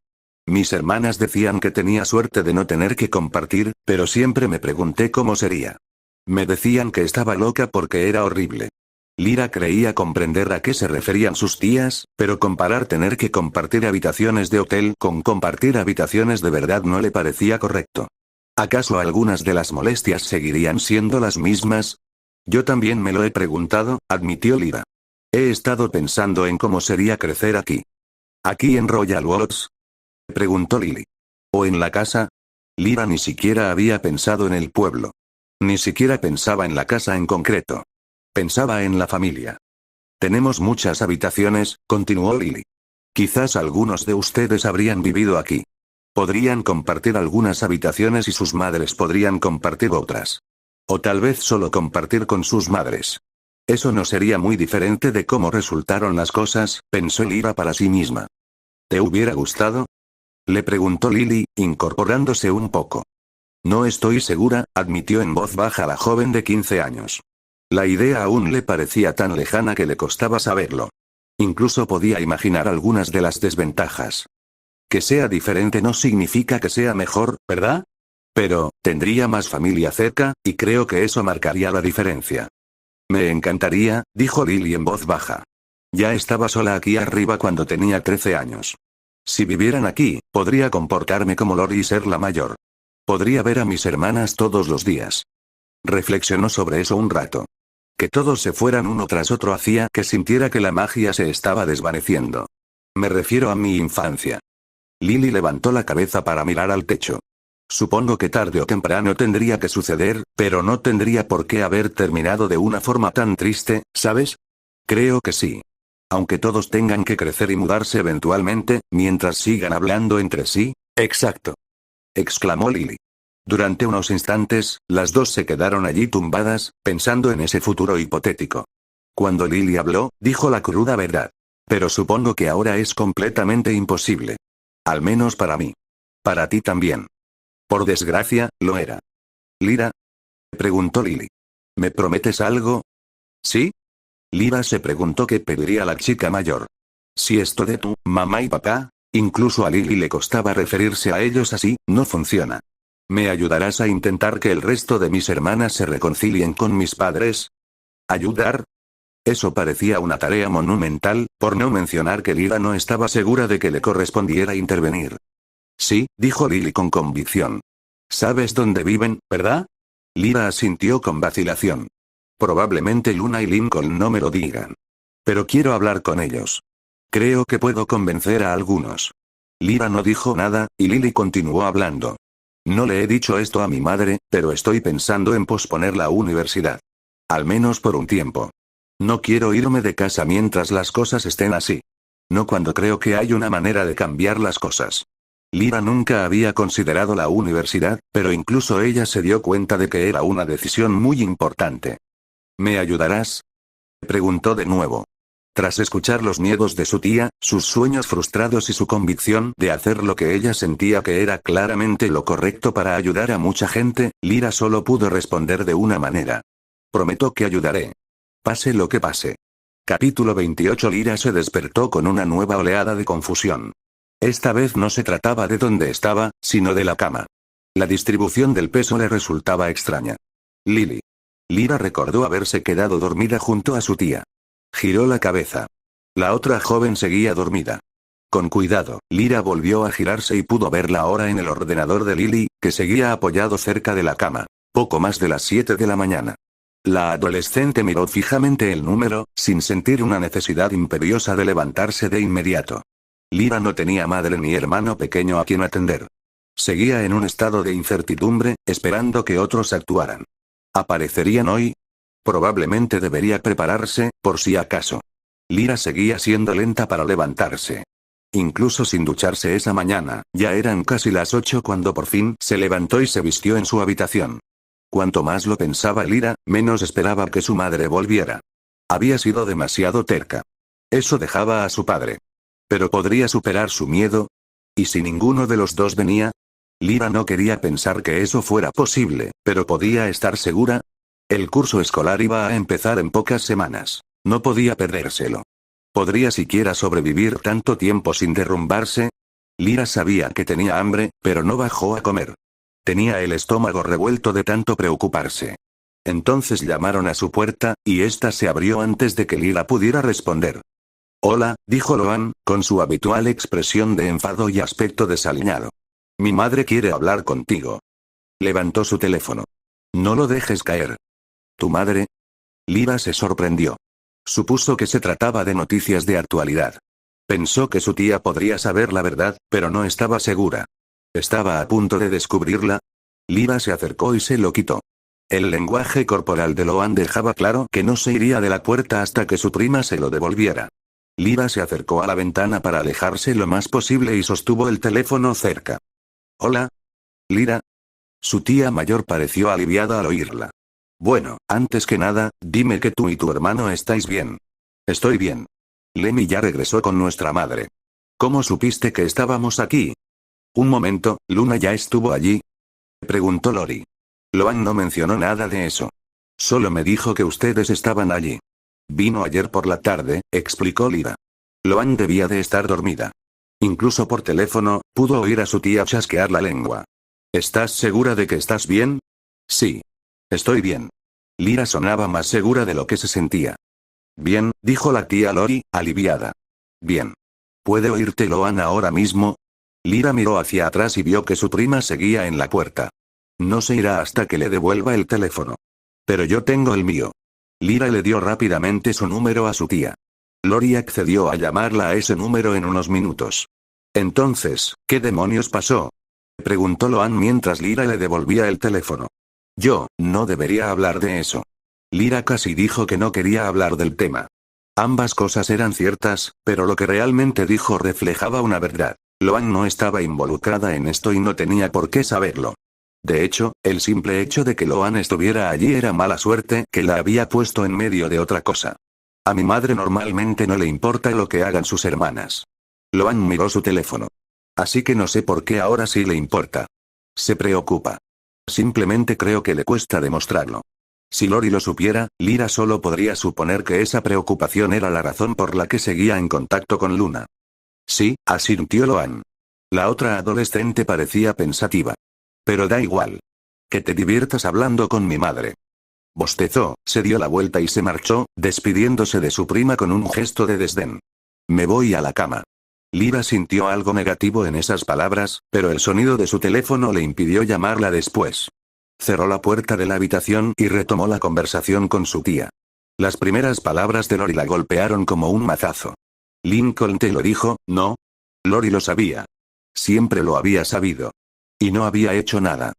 Mis hermanas decían que tenía suerte de no tener que compartir, pero siempre me pregunté cómo sería. Me decían que estaba loca porque era horrible. Lyra creía comprender a qué se referían sus tías, pero comparar tener que compartir habitaciones de hotel con compartir habitaciones de verdad no le parecía correcto. ¿Acaso algunas de las molestias seguirían siendo las mismas? Yo también me lo he preguntado, admitió Lyra. He estado pensando en cómo sería crecer aquí. ¿Aquí en Royal Woods?, preguntó Lily. ¿O en la casa? Lyra ni siquiera había pensado en el pueblo. Ni siquiera pensaba en la casa en concreto. Pensaba en la familia. Tenemos muchas habitaciones, continuó Lily. Quizás algunos de ustedes habrían vivido aquí. Podrían compartir algunas habitaciones y sus madres podrían compartir otras. O tal vez solo compartir con sus madres. Eso no sería muy diferente de cómo resultaron las cosas, pensó Lyra para sí misma. ¿Te hubiera gustado?, le preguntó Lily, incorporándose un poco. No estoy segura, admitió en voz baja la joven de 15 años. La idea aún le parecía tan lejana que le costaba saberlo. Incluso podía imaginar algunas de las desventajas. Que sea diferente no significa que sea mejor, ¿verdad? Pero, tendría más familia cerca, y creo que eso marcaría la diferencia. Me encantaría, dijo Lily en voz baja. Ya estaba sola aquí arriba cuando tenía 13 años. Si vivieran aquí, podría comportarme como Lori y ser la mayor. Podría ver a mis hermanas todos los días. Reflexionó sobre eso un rato. Que todos se fueran uno tras otro hacía que sintiera que la magia se estaba desvaneciendo. Me refiero a mi infancia. Lily levantó la cabeza para mirar al techo. Supongo que tarde o temprano tendría que suceder, pero no tendría por qué haber terminado de una forma tan triste, ¿sabes? Creo que sí. Aunque todos tengan que crecer y mudarse eventualmente, mientras sigan hablando entre sí. Exacto. Exclamó Lily. Durante unos instantes, las dos se quedaron allí tumbadas, pensando en ese futuro hipotético. Cuando Lily habló, dijo la cruda verdad. Pero supongo que ahora es completamente imposible. Al menos para mí. Para ti también. Por desgracia, lo era. ¿Lyra? Preguntó Lily. ¿Me prometes algo? ¿Sí? Lyra se preguntó qué pediría la chica mayor. Si esto de tu mamá y papá, incluso a Lily le costaba referirse a ellos así, no funciona. ¿Me ayudarás a intentar que el resto de mis hermanas se reconcilien con mis padres? ¿Ayudar? Eso parecía una tarea monumental, por no mencionar que Lyra no estaba segura de que le correspondiera intervenir. Sí, dijo Lily con convicción. ¿Sabes dónde viven, verdad? Lyra asintió con vacilación. Probablemente Luna y Lincoln no me lo digan. Pero quiero hablar con ellos. Creo que puedo convencer a algunos. Lyra no dijo nada, y Lily continuó hablando. No le he dicho esto a mi madre, pero estoy pensando en posponer la universidad. Al menos por un tiempo. No quiero irme de casa mientras las cosas estén así. No cuando creo que hay una manera de cambiar las cosas. Lyra nunca había considerado la universidad, pero incluso ella se dio cuenta de que era una decisión muy importante. ¿Me ayudarás? Preguntó de nuevo. Tras escuchar los miedos de su tía, sus sueños frustrados y su convicción de hacer lo que ella sentía que era claramente lo correcto para ayudar a mucha gente, Lyra solo pudo responder de una manera. Prometo que ayudaré. Pase lo que pase. Capítulo 28. Lyra se despertó con una nueva oleada de confusión. Esta vez no se trataba de dónde estaba, sino de la cama. La distribución del peso le resultaba extraña. Lily. Lyra recordó haberse quedado dormida junto a su tía. Giró la cabeza. La otra joven seguía dormida. Con cuidado, Lyra volvió a girarse y pudo ver la hora en el ordenador de Lily, que seguía apoyado cerca de la cama. Poco más de las 7 de la mañana. La adolescente miró fijamente el número, sin sentir una necesidad imperiosa de levantarse de inmediato. Lyra no tenía madre ni hermano pequeño a quien atender. Seguía en un estado de incertidumbre, esperando que otros actuaran. ¿Aparecerían hoy? Probablemente debería prepararse, por si acaso. Lyra seguía siendo lenta para levantarse. Incluso sin ducharse esa mañana, ya eran casi las 8 cuando por fin se levantó y se vistió en su habitación. Cuanto más lo pensaba Lyra, menos esperaba que su madre volviera. Había sido demasiado terca. Eso dejaba a su padre. ¿Pero podría superar su miedo? ¿Y si ninguno de los dos venía? Lyra no quería pensar que eso fuera posible, pero podía estar segura. El curso escolar iba a empezar en pocas semanas. No podía perdérselo. ¿Podría siquiera sobrevivir tanto tiempo sin derrumbarse? Lyra sabía que tenía hambre, pero no bajó a comer. Tenía el estómago revuelto de tanto preocuparse. Entonces llamaron a su puerta, y ésta se abrió antes de que Lyra pudiera responder. Hola, dijo Loan, con su habitual expresión de enfado y aspecto desaliñado. Mi madre quiere hablar contigo. Levantó su teléfono. No lo dejes caer. ¿Tu madre? Lyra se sorprendió. Supuso que se trataba de noticias de actualidad. Pensó que su tía podría saber la verdad, pero no estaba segura. ¿Estaba a punto de descubrirla? Lyra se acercó y se lo quitó. El lenguaje corporal de Loan dejaba claro que no se iría de la puerta hasta que su prima se lo devolviera. Lyra se acercó a la ventana para alejarse lo más posible y sostuvo el teléfono cerca. Hola. Lyra. Su tía mayor pareció aliviada al oírla. Bueno, antes que nada, dime que tú y tu hermano estáis bien. Estoy bien. Lemmy ya regresó con nuestra madre. ¿Cómo supiste que estábamos aquí? Un momento, ¿Luna ya estuvo allí? Preguntó Lori. Loan no mencionó nada de eso. Solo me dijo que ustedes estaban allí. Vino ayer por la tarde, explicó Lyra. Loan debía de estar dormida. Incluso por teléfono, pudo oír a su tía chasquear la lengua. ¿Estás segura de que estás bien? Sí. Estoy bien. Lyra sonaba más segura de lo que se sentía. Bien, dijo la tía Lori, aliviada. Bien. ¿Puede oírte Loan ahora mismo? Lyra miró hacia atrás y vio que su prima seguía en la puerta. No se irá hasta que le devuelva el teléfono. Pero yo tengo el mío. Lyra le dio rápidamente su número a su tía. Lori accedió a llamarla a ese número en unos minutos. Entonces, ¿qué demonios pasó? Preguntó Loan mientras Lyra le devolvía el teléfono. Yo, no debería hablar de eso. Lyra casi dijo que no quería hablar del tema. Ambas cosas eran ciertas, pero lo que realmente dijo reflejaba una verdad. Loan no estaba involucrada en esto y no tenía por qué saberlo. De hecho, el simple hecho de que Loan estuviera allí era mala suerte que la había puesto en medio de otra cosa. A mi madre normalmente no le importa lo que hagan sus hermanas. Loan miró su teléfono. Así que no sé por qué ahora sí le importa. Se preocupa. Simplemente creo que le cuesta demostrarlo. Si Lori lo supiera, Lyra solo podría suponer que esa preocupación era la razón por la que seguía en contacto con Luna. Sí, asintió Loan. La otra adolescente parecía pensativa. Pero da igual. Que te diviertas hablando con mi madre. Bostezó, se dio la vuelta y se marchó, despidiéndose de su prima con un gesto de desdén. Me voy a la cama. Lyra sintió algo negativo en esas palabras, pero el sonido de su teléfono le impidió llamarla después. Cerró la puerta de la habitación y retomó la conversación con su tía. Las primeras palabras de Lori la golpearon como un mazazo. Lincoln te lo dijo, ¿no? Lori lo sabía. Siempre lo había sabido. Y no había hecho nada.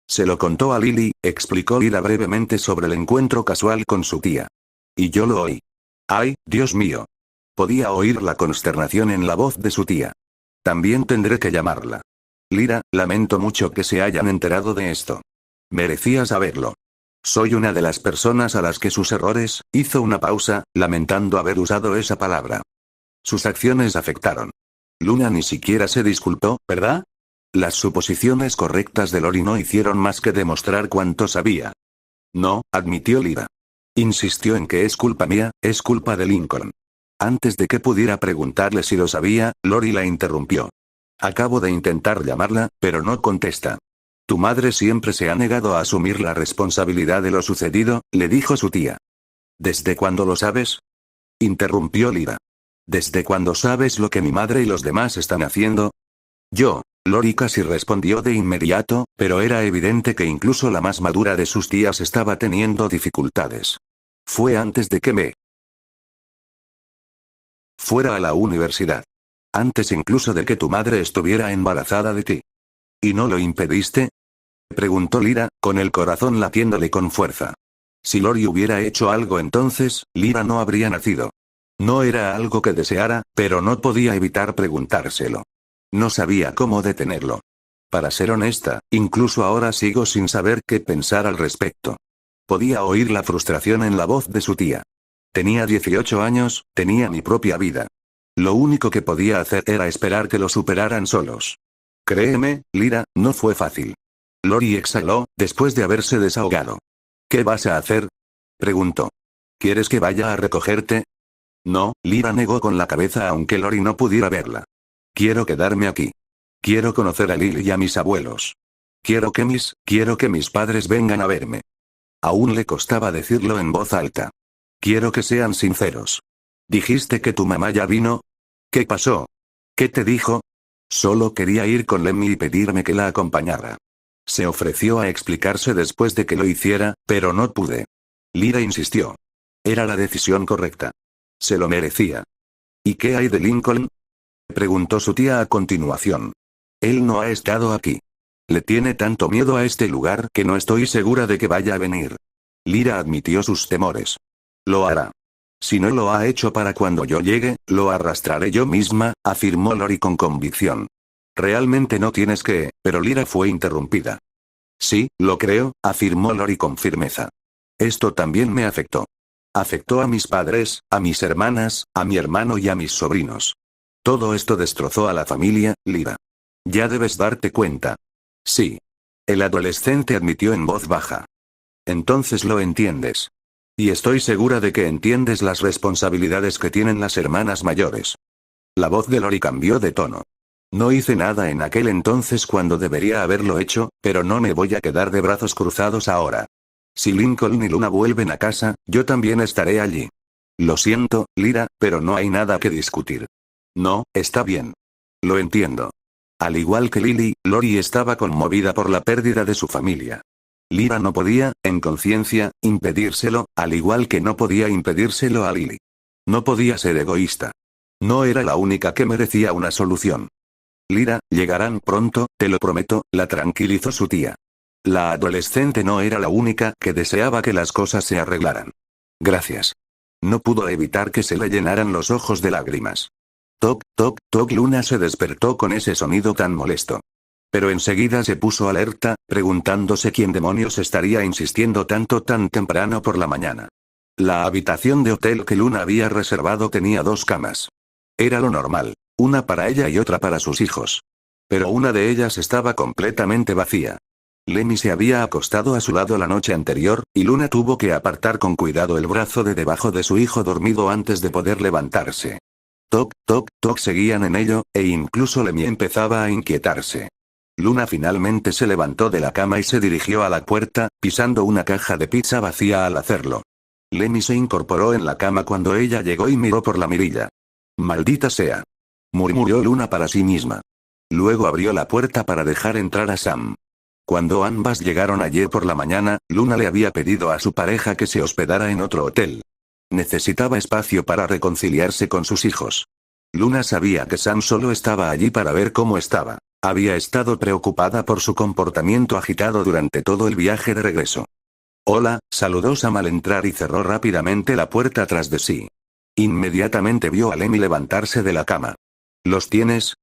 Se lo contó a Lily, explicó Lyra brevemente sobre el encuentro casual con su tía. Y yo lo oí. ¡Ay, Dios mío! Podía oír la consternación en la voz de su tía. También tendré que llamarla. Lyra, lamento mucho que se hayan enterado de esto. Merecía saberlo. Soy una de las personas a las que sus errores, hizo una pausa, lamentando haber usado esa palabra. Sus acciones afectaron. Luna ni siquiera se disculpó, ¿verdad? Las suposiciones correctas de Lori no hicieron más que demostrar cuánto sabía. No, admitió Lyra. Insistió en que es culpa mía, es culpa de Lincoln. Antes de que pudiera preguntarle si lo sabía, Lori la interrumpió. Acabo de intentar llamarla, pero no contesta. Tu madre siempre se ha negado a asumir la responsabilidad de lo sucedido, le dijo su tía. ¿Desde cuándo lo sabes? Interrumpió Lyra. ¿Desde cuándo sabes lo que mi madre y los demás están haciendo? Yo. Lori casi respondió de inmediato, pero era evidente que incluso la más madura de sus tías estaba teniendo dificultades. Fue antes de que me fuera a la universidad. Antes incluso de que tu madre estuviera embarazada de ti. ¿Y no lo impediste? Preguntó Lyra, con el corazón latiéndole con fuerza. Si Lori hubiera hecho algo entonces, Lyra no habría nacido. No era algo que deseara, pero no podía evitar preguntárselo. No sabía cómo detenerlo. Para ser honesta, incluso ahora sigo sin saber qué pensar al respecto. Podía oír la frustración en la voz de su tía. Tenía 18 años, tenía mi propia vida. Lo único que podía hacer era esperar que lo superaran solos. Créeme, Lyra, no fue fácil. Lori exhaló, después de haberse desahogado. ¿Qué vas a hacer? Preguntó. ¿Quieres que vaya a recogerte? No, Lyra negó con la cabeza aunque Lori no pudiera verla. Quiero quedarme aquí. Quiero conocer a Lily y a mis abuelos. Quiero que mis padres vengan a verme. Aún le costaba decirlo en voz alta. Quiero que sean sinceros. ¿Dijiste que tu mamá ya vino? ¿Qué pasó? ¿Qué te dijo? Solo quería ir con Lemmy y pedirme que la acompañara. Se ofreció a explicarse después de que lo hiciera, pero no pude. Lyra insistió. Era la decisión correcta. Se lo merecía. ¿Y qué hay de Lincoln? Preguntó su tía a continuación. Él no ha estado aquí. Le tiene tanto miedo a este lugar que no estoy segura de que vaya a venir. Lyra admitió sus temores. Lo hará. Si no lo ha hecho para cuando yo llegue, lo arrastraré yo misma, afirmó Lori con convicción. Realmente no tienes que, pero Lyra fue interrumpida. Sí, lo creo, afirmó Lori con firmeza. Esto también me afectó. Afectó a mis padres, a mis hermanas, a mi hermano y a mis sobrinos. Todo esto destrozó a la familia, Lyra. Ya debes darte cuenta. Sí. El adolescente admitió en voz baja. Entonces lo entiendes. Y estoy segura de que entiendes las responsabilidades que tienen las hermanas mayores. La voz de Lori cambió de tono. No hice nada en aquel entonces cuando debería haberlo hecho, pero no me voy a quedar de brazos cruzados ahora. Si Lincoln y Luna vuelven a casa, yo también estaré allí. Lo siento, Lyra, pero no hay nada que discutir. No, está bien. Lo entiendo. Al igual que Lily, Lori estaba conmovida por la pérdida de su familia. Lyra no podía, en conciencia, impedírselo, al igual que no podía impedírselo a Lily. No podía ser egoísta. No era la única que merecía una solución. Lyra, llegarán pronto, te lo prometo, la tranquilizó su tía. La adolescente no era la única que deseaba que las cosas se arreglaran. Gracias. No pudo evitar que se le llenaran los ojos de lágrimas. Toc, toc, toc. Luna se despertó con ese sonido tan molesto. Pero enseguida se puso alerta, preguntándose quién demonios estaría insistiendo tanto tan temprano por la mañana. La habitación de hotel que Luna había reservado tenía 2 camas. Era lo normal, una para ella y otra para sus hijos. Pero una de ellas estaba completamente vacía. Lemmy se había acostado a su lado la noche anterior, y Luna tuvo que apartar con cuidado el brazo de debajo de su hijo dormido antes de poder levantarse. Toc, toc, toc seguían en ello, e incluso Lemmy empezaba a inquietarse. Luna finalmente se levantó de la cama y se dirigió a la puerta, pisando una caja de pizza vacía al hacerlo. Lemmy se incorporó en la cama cuando ella llegó y miró por la mirilla. «Maldita sea», murmuró Luna para sí misma. Luego abrió la puerta para dejar entrar a Sam. Cuando ambas llegaron ayer por la mañana, Luna le había pedido a su pareja que se hospedara en otro hotel. Necesitaba espacio para reconciliarse con sus hijos. Luna sabía que Sam solo estaba allí para ver cómo estaba. Había estado preocupada por su comportamiento agitado durante todo el viaje de regreso. «Hola», saludó Sam al entrar y cerró rápidamente la puerta tras de sí. Inmediatamente vio a Lemmy levantarse de la cama. «¿Los tienes?».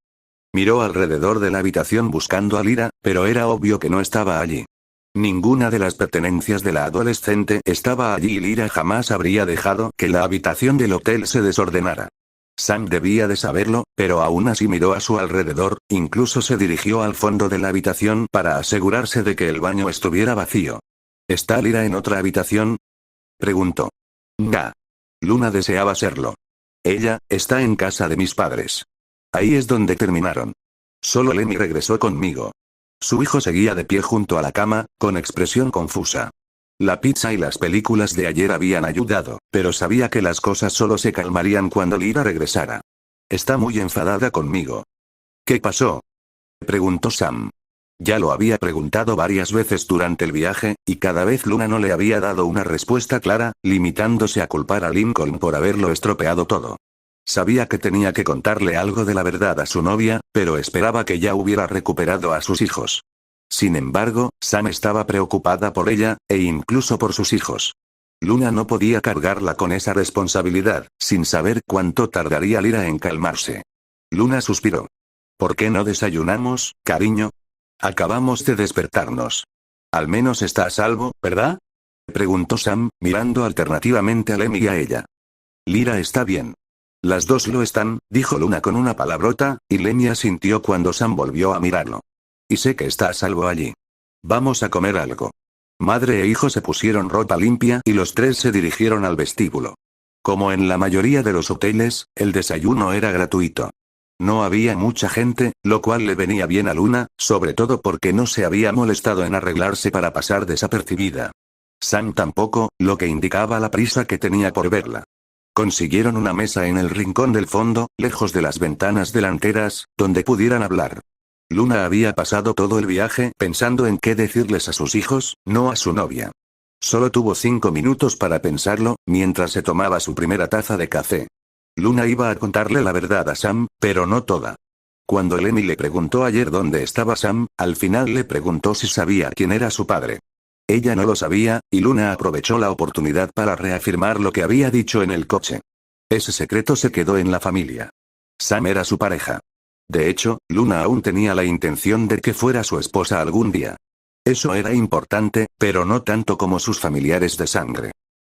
Miró alrededor de la habitación buscando a Lyra, pero era obvio que no estaba allí. Ninguna de las pertenencias de la adolescente estaba allí y Lyra jamás habría dejado que la habitación del hotel se desordenara. Sam debía de saberlo, pero aún así miró a su alrededor, incluso se dirigió al fondo de la habitación para asegurarse de que el baño estuviera vacío. ¿Está Lyra en otra habitación?, preguntó. «Ya». Luna deseaba serlo. «Ella está en casa de mis padres. Ahí es donde terminaron. Solo Lemmy regresó conmigo». Su hijo seguía de pie junto a la cama, con expresión confusa. La pizza y las películas de ayer habían ayudado, pero sabía que las cosas solo se calmarían cuando Lyra regresara. «Está muy enfadada conmigo». «¿Qué pasó?», preguntó Sam. Ya lo había preguntado varias veces durante el viaje, y cada vez Luna no le había dado una respuesta clara, limitándose a culpar a Lincoln por haberlo estropeado todo. Sabía que tenía que contarle algo de la verdad a su novia, pero esperaba que ya hubiera recuperado a sus hijos. Sin embargo, Sam estaba preocupada por ella, e incluso por sus hijos. Luna no podía cargarla con esa responsabilidad, sin saber cuánto tardaría Lyra en calmarse. Luna suspiró. «¿Por qué no desayunamos, cariño? Acabamos de despertarnos. Al menos está a salvo, ¿verdad?», preguntó Sam, mirando alternativamente a Lemmy y a ella. «Lyra está bien». «Las dos lo están», dijo Luna con una palabrota, y Lemmy asintió cuando Sam volvió a mirarlo. «Y sé que está a salvo allí. Vamos a comer algo». Madre e hijo se pusieron ropa limpia y los tres se dirigieron al vestíbulo. Como en la mayoría de los hoteles, el desayuno era gratuito. No había mucha gente, lo cual le venía bien a Luna, sobre todo porque no se había molestado en arreglarse para pasar desapercibida. Sam tampoco, lo que indicaba la prisa que tenía por verla. Consiguieron una mesa en el rincón del fondo, lejos de las ventanas delanteras, donde pudieran hablar. Luna había pasado todo el viaje pensando en qué decirles a sus hijos, no a su novia. Solo tuvo 5 minutos para pensarlo, mientras se tomaba su primera taza de café. Luna iba a contarle la verdad a Sam, pero no toda. Cuando Lemmy le preguntó ayer dónde estaba Sam, al final le preguntó si sabía quién era su padre. Ella no lo sabía, y Luna aprovechó la oportunidad para reafirmar lo que había dicho en el coche. Ese secreto se quedó en la familia. Sam era su pareja. De hecho, Luna aún tenía la intención de que fuera su esposa algún día. Eso era importante, pero no tanto como sus familiares de sangre.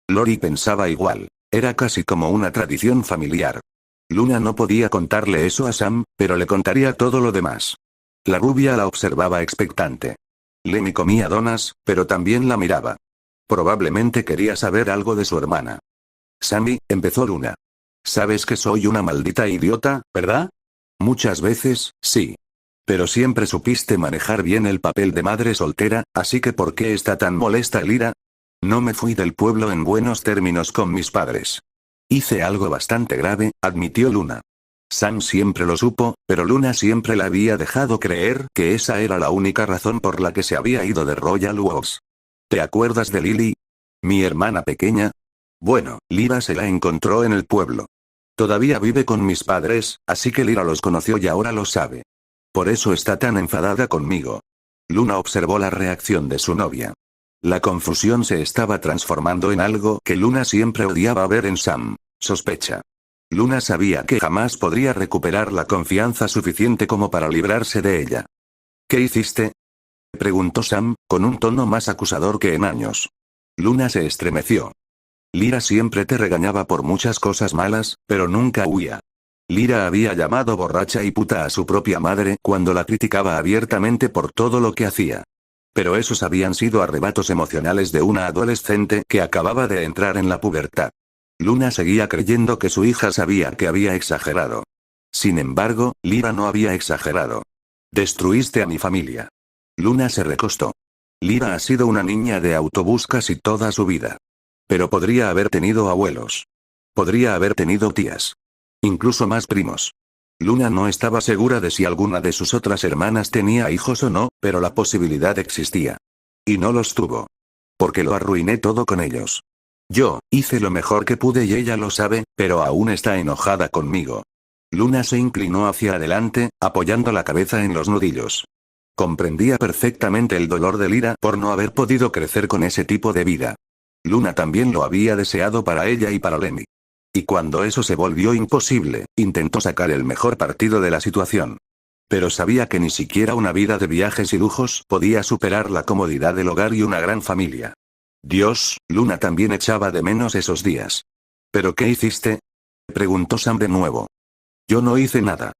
Lori pensaba igual. Era casi como una tradición familiar. Luna no podía contarle eso a Sam, pero le contaría todo lo demás. La rubia la observaba expectante. Lemmy comía donas, pero también la miraba. Probablemente quería saber algo de su hermana. «Sammy», empezó Luna. «Sabes que soy una maldita idiota, ¿verdad? Muchas veces, sí. Pero siempre supiste manejar bien el papel de madre soltera, así que ¿por qué está tan molesta Lyra? No me fui del pueblo en buenos términos con mis padres. Hice algo bastante grave», admitió Luna. Sam siempre lo supo, pero Luna siempre le había dejado creer que esa era la única razón por la que se había ido de Royal Oaks. ¿Te acuerdas de Lily? Mi hermana pequeña. Bueno, Lyra se la encontró en el pueblo. Todavía vive con mis padres, así que Lyra los conoció y ahora lo sabe. Por eso está tan enfadada conmigo. Luna observó la reacción de su novia. La confusión se estaba transformando en algo que Luna siempre odiaba ver en Sam: sospecha. Luna sabía que jamás podría recuperar la confianza suficiente como para librarse de ella. ¿Qué hiciste?, preguntó Sam, con un tono más acusador que en años. Luna se estremeció. Lyra siempre te regañaba por muchas cosas malas, pero nunca huía. Lyra había llamado borracha y puta a su propia madre cuando la criticaba abiertamente por todo lo que hacía. Pero esos habían sido arrebatos emocionales de una adolescente que acababa de entrar en la pubertad. Luna seguía creyendo que su hija sabía que había exagerado. Sin embargo, Lyra no había exagerado. Destruiste a mi familia. Luna se recostó. Lyra ha sido una niña de autobús casi toda su vida. Pero podría haber tenido abuelos. Podría haber tenido tías. Incluso más primos. Luna no estaba segura de si alguna de sus otras hermanas tenía hijos o no, pero la posibilidad existía. Y no los tuvo. Porque lo arruiné todo con ellos. Yo, hice lo mejor que pude y ella lo sabe, pero aún está enojada conmigo. Luna se inclinó hacia adelante, apoyando la cabeza en los nudillos. Comprendía perfectamente el dolor de Lyra por no haber podido crecer con ese tipo de vida. Luna también lo había deseado para ella y para Lemmy. Y cuando eso se volvió imposible, intentó sacar el mejor partido de la situación. Pero sabía que ni siquiera una vida de viajes y lujos podía superar la comodidad del hogar y una gran familia. Dios, Luna también echaba de menos esos días. ¿Pero qué hiciste?, preguntó Sam de nuevo. Yo no hice nada,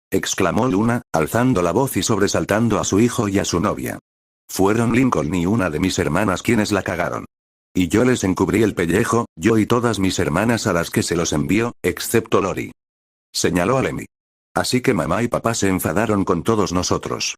exclamó Luna, alzando la voz y sobresaltando a su hijo y a su novia. Fueron Lincoln y una de mis hermanas quienes la cagaron. Y yo les encubrí el pellejo, yo y todas mis hermanas a las que se los envió, excepto Lori. Señaló a Lemmy. Así que mamá y papá se enfadaron con todos nosotros.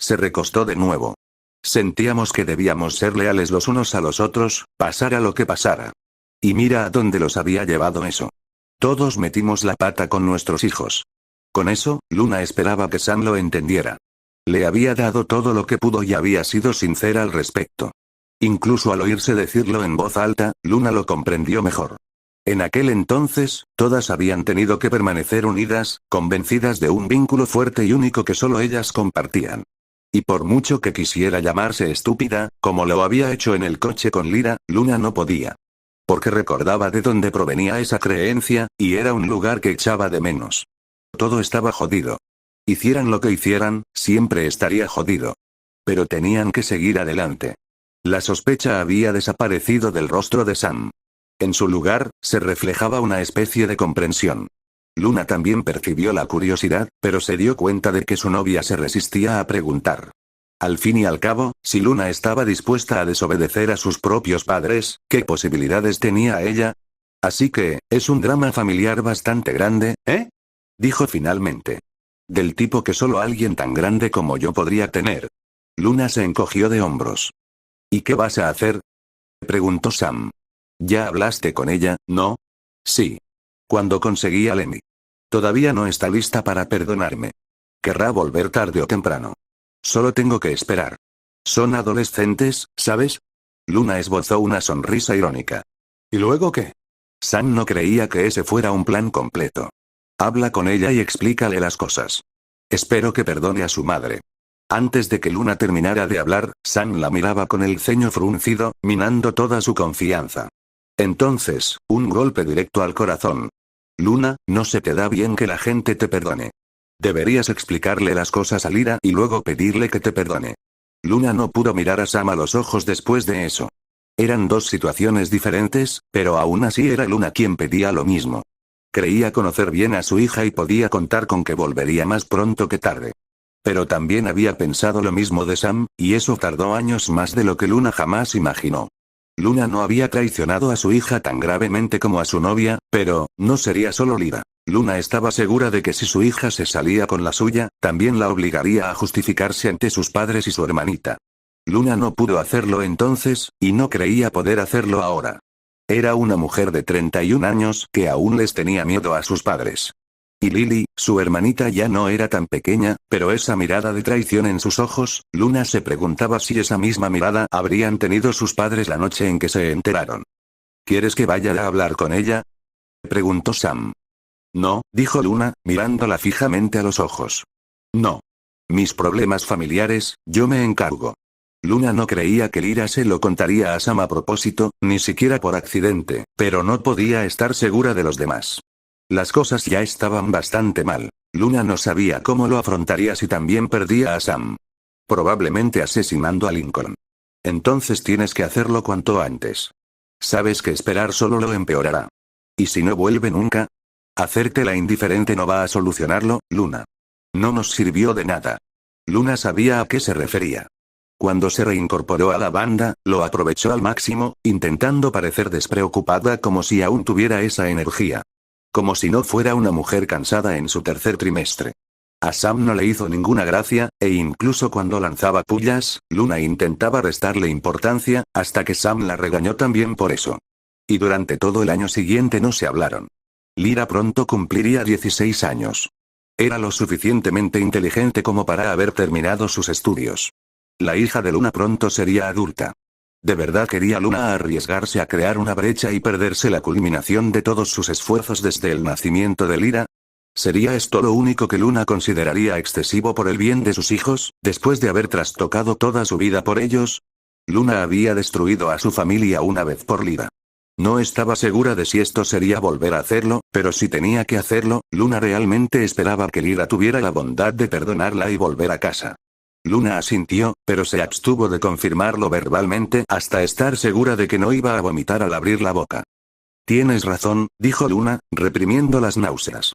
Se recostó de nuevo. Sentíamos que debíamos ser leales los unos a los otros, pasara lo que pasara. Y mira a dónde los había llevado eso. Todos metimos la pata con nuestros hijos. Con eso, Luna esperaba que Sam lo entendiera. Le había dado todo lo que pudo y había sido sincera al respecto. Incluso al oírse decirlo en voz alta, Luna lo comprendió mejor. En aquel entonces, todas habían tenido que permanecer unidas, convencidas de un vínculo fuerte y único que solo ellas compartían. Y por mucho que quisiera llamarse estúpida, como lo había hecho en el coche con Lyra, Luna no podía. Porque recordaba de dónde provenía esa creencia, y era un lugar que echaba de menos. Todo estaba jodido. Hicieran lo que hicieran, siempre estaría jodido. Pero tenían que seguir adelante. La sospecha había desaparecido del rostro de Sam. En su lugar, se reflejaba una especie de comprensión. Luna también percibió la curiosidad, pero se dio cuenta de que su novia se resistía a preguntar. Al fin y al cabo, si Luna estaba dispuesta a desobedecer a sus propios padres, ¿qué posibilidades tenía ella? Así que, es un drama familiar bastante grande, ¿eh?, dijo finalmente. Del tipo que solo alguien tan grande como yo podría tener. Luna se encogió de hombros. ¿Y qué vas a hacer?, preguntó Sam. ¿Ya hablaste con ella, no? Sí. Cuando conseguí a Lemmy. Todavía no está lista para perdonarme. Querrá volver tarde o temprano. Solo tengo que esperar. Son adolescentes, ¿sabes? Luna esbozó una sonrisa irónica. ¿Y luego qué? Sam no creía que ese fuera un plan completo. Habla con ella y explícale las cosas. Espero que perdone a su madre. Antes de que Luna terminara de hablar, Sam la miraba con el ceño fruncido, minando toda su confianza. Entonces, un golpe directo al corazón. Luna, no se te da bien que la gente te perdone. Deberías explicarle las cosas a Lyra y luego pedirle que te perdone. Luna no pudo mirar a Sam a los ojos después de eso. Eran dos situaciones diferentes, pero aún así era Luna quien pedía lo mismo. Creía conocer bien a su hija y podía contar con que volvería más pronto que tarde. Pero también había pensado lo mismo de Sam, y eso tardó años más de lo que Luna jamás imaginó. Luna no había traicionado a su hija tan gravemente como a su novia, pero, no sería solo Lyra. Luna estaba segura de que si su hija se salía con la suya, también la obligaría a justificarse ante sus padres y su hermanita. Luna no pudo hacerlo entonces, y no creía poder hacerlo ahora. Era una mujer de 31 años que aún les tenía miedo a sus padres. Y Lily, su hermanita, ya no era tan pequeña, pero esa mirada de traición en sus ojos, Luna se preguntaba si esa misma mirada habrían tenido sus padres la noche en que se enteraron. ¿Quieres que vaya a hablar con ella?, preguntó Sam. No, dijo Luna, mirándola fijamente a los ojos. No. Mis problemas familiares, yo me encargo. Luna no creía que Lyra se lo contaría a Sam a propósito, ni siquiera por accidente, pero no podía estar segura de los demás. Las cosas ya estaban bastante mal. Luna no sabía cómo lo afrontaría si también perdía a Sam. probablemente asesinando a Lincoln. Entonces tienes que hacerlo cuanto antes. Sabes que esperar solo lo empeorará. ¿Y si no vuelve nunca? Hacértela indiferente no va a solucionarlo, Luna. No nos sirvió de nada. Luna sabía a qué se refería. Cuando se reincorporó a la banda, lo aprovechó al máximo, intentando parecer despreocupada como si aún tuviera esa energía. Como si no fuera una mujer cansada en su tercer trimestre. A Sam no le hizo ninguna gracia, e incluso cuando lanzaba pullas, Luna intentaba restarle importancia, hasta que Sam la regañó también por eso. Y durante todo el año siguiente no se hablaron. Lyra pronto cumpliría 16 años. Era lo suficientemente inteligente como para haber terminado sus estudios. La hija de Luna pronto sería adulta. ¿De verdad quería Luna arriesgarse a crear una brecha y perderse la culminación de todos sus esfuerzos desde el nacimiento de Lyra? ¿Sería esto lo único que Luna consideraría excesivo por el bien de sus hijos, después de haber trastocado toda su vida por ellos? Luna había destruido a su familia una vez por Lyra. No estaba segura de si esto sería volver a hacerlo, pero si tenía que hacerlo, Luna realmente esperaba que Lyra tuviera la bondad de perdonarla y volver a casa. Luna asintió, pero se abstuvo de confirmarlo verbalmente hasta estar segura de que no iba a vomitar al abrir la boca. Tienes razón, dijo Luna, reprimiendo las náuseas.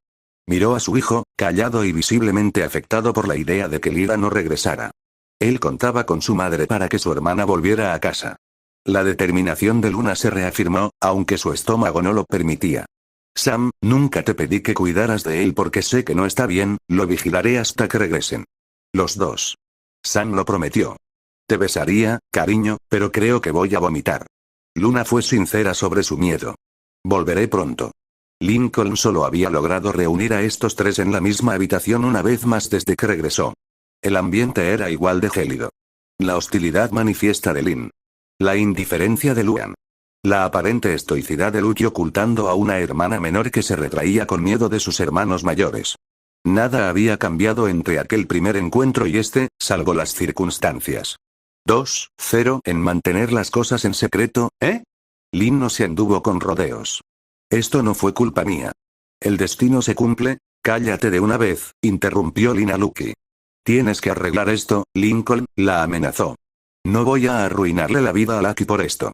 Miró a su hijo, callado y visiblemente afectado por la idea de que Lyra no regresara. Él contaba con su madre para que su hermana volviera a casa. La determinación de Luna se reafirmó, aunque su estómago no lo permitía. Sam, nunca te pedí que cuidaras de él porque sé que no está bien, lo vigilaré hasta que regresen. Los dos. Sam lo prometió. Te besaría, cariño, pero creo que voy a vomitar. Luna fue sincera sobre su miedo. Volveré pronto. Lincoln solo había logrado reunir a estos tres en la misma habitación una vez más desde que regresó. El ambiente era igual de gélido. La hostilidad manifiesta de Lynn. La indiferencia de Luan. La aparente estoicidad de Lucky ocultando a una hermana menor que se retraía con miedo de sus hermanos mayores. Nada había cambiado entre aquel primer encuentro y este, salvo las circunstancias. 2-0 en mantener las cosas en secreto, ¿eh? Lynn no se anduvo con rodeos. Esto no fue culpa mía. El destino se cumple. Cállate de una vez, interrumpió Lynn a Lucky. Tienes que arreglar esto, Lincoln, la amenazó. No voy a arruinarle la vida a Lucky por esto.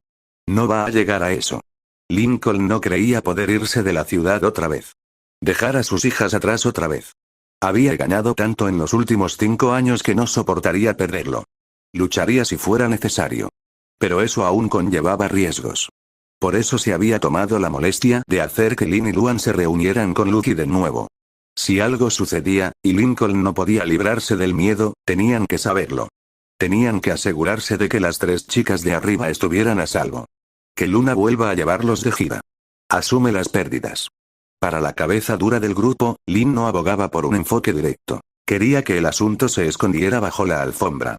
No va a llegar a eso. Lincoln no creía poder irse de la ciudad otra vez. Dejar a sus hijas atrás otra vez. Había ganado tanto en los últimos 5 años que no soportaría perderlo. Lucharía si fuera necesario. Pero eso aún conllevaba riesgos. Por eso se había tomado la molestia de hacer que Lynn y Luan se reunieran con Lucky de nuevo. Si algo sucedía, y Lincoln no podía librarse del miedo, tenían que saberlo. Tenían que asegurarse de que las 3 chicas de arriba estuvieran a salvo. Que Luna vuelva a llevarlos de gira. Asume las pérdidas. Para la cabeza dura del grupo, Lynn no abogaba por un enfoque directo. Quería que el asunto se escondiera bajo la alfombra.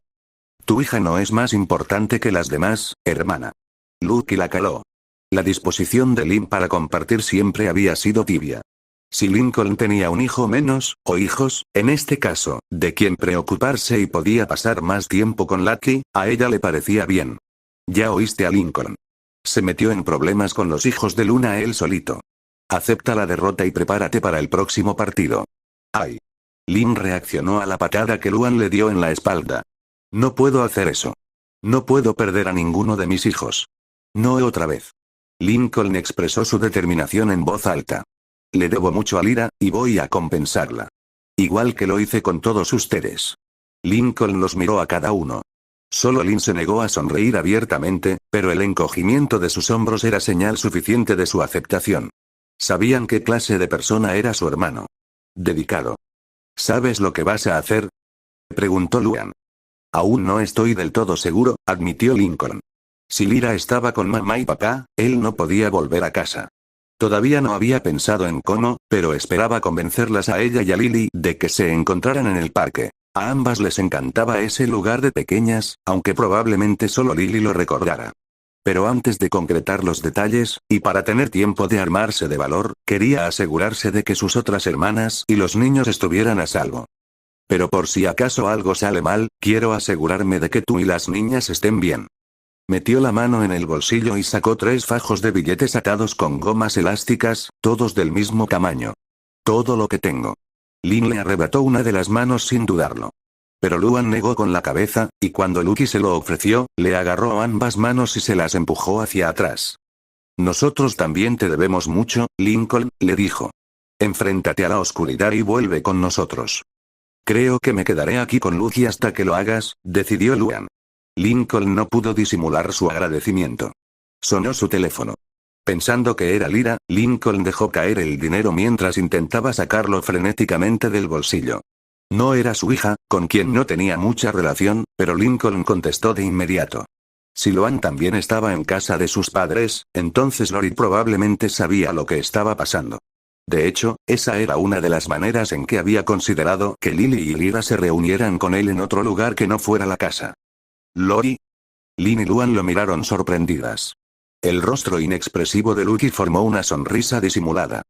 Tu hija no es más importante que las demás, hermana. Lucky la caló. La disposición de Lynn para compartir siempre había sido tibia. Si Lincoln tenía un hijo menos, o hijos, en este caso, de quien preocuparse y podía pasar más tiempo con Lucky, a ella le parecía bien. Ya oíste a Lincoln. Se metió en problemas con los hijos de Luna él solito. Acepta la derrota y prepárate para el próximo partido. ¡Ay! Lynn reaccionó a la patada que Luan le dio en la espalda. No puedo hacer eso. No puedo perder a ninguno de mis hijos. No otra vez. Lincoln expresó su determinación en voz alta. Le debo mucho a Lyra, y voy a compensarla. Igual que lo hice con todos ustedes. Lincoln los miró a cada uno. Solo Lynn se negó a sonreír abiertamente, pero el encogimiento de sus hombros era señal suficiente de su aceptación. Sabían qué clase de persona era su hermano. Dedicado. ¿Sabes lo que vas a hacer?, preguntó Luan. Aún no estoy del todo seguro, admitió Lincoln. Si Lyra estaba con mamá y papá, él no podía volver a casa. Todavía no había pensado en cómo, pero esperaba convencerlas a ella y a Lily de que se encontraran en el parque. A ambas les encantaba ese lugar de pequeñas, aunque probablemente solo Lily lo recordara. Pero antes de concretar los detalles, y para tener tiempo de armarse de valor, quería asegurarse de que sus otras hermanas y los niños estuvieran a salvo. Pero por si acaso algo sale mal, quiero asegurarme de que tú y las niñas estén bien. Metió la mano en el bolsillo y sacó 3 fajos de billetes atados con gomas elásticas, todos del mismo tamaño. Todo lo que tengo. Lynn le arrebató una de las manos sin dudarlo. Pero Luan negó con la cabeza, y cuando Lucky se lo ofreció, le agarró ambas manos y se las empujó hacia atrás. Nosotros también te debemos mucho, Lincoln, le dijo. Enfréntate a la oscuridad y vuelve con nosotros. Creo que me quedaré aquí con Lucky hasta que lo hagas, decidió Luan. Lincoln no pudo disimular su agradecimiento. Sonó su teléfono. Pensando que era Lyra, Lincoln dejó caer el dinero mientras intentaba sacarlo frenéticamente del bolsillo. No era su hija, con quien no tenía mucha relación, pero Lincoln contestó de inmediato. Si Luan también estaba en casa de sus padres, entonces Lori probablemente sabía lo que estaba pasando. De hecho, esa era una de las maneras en que había considerado que Lily y Lyra se reunieran con él en otro lugar que no fuera la casa. ¿Lori? Lynn y Luan lo miraron sorprendidas. El rostro inexpresivo de Lucky formó una sonrisa disimulada.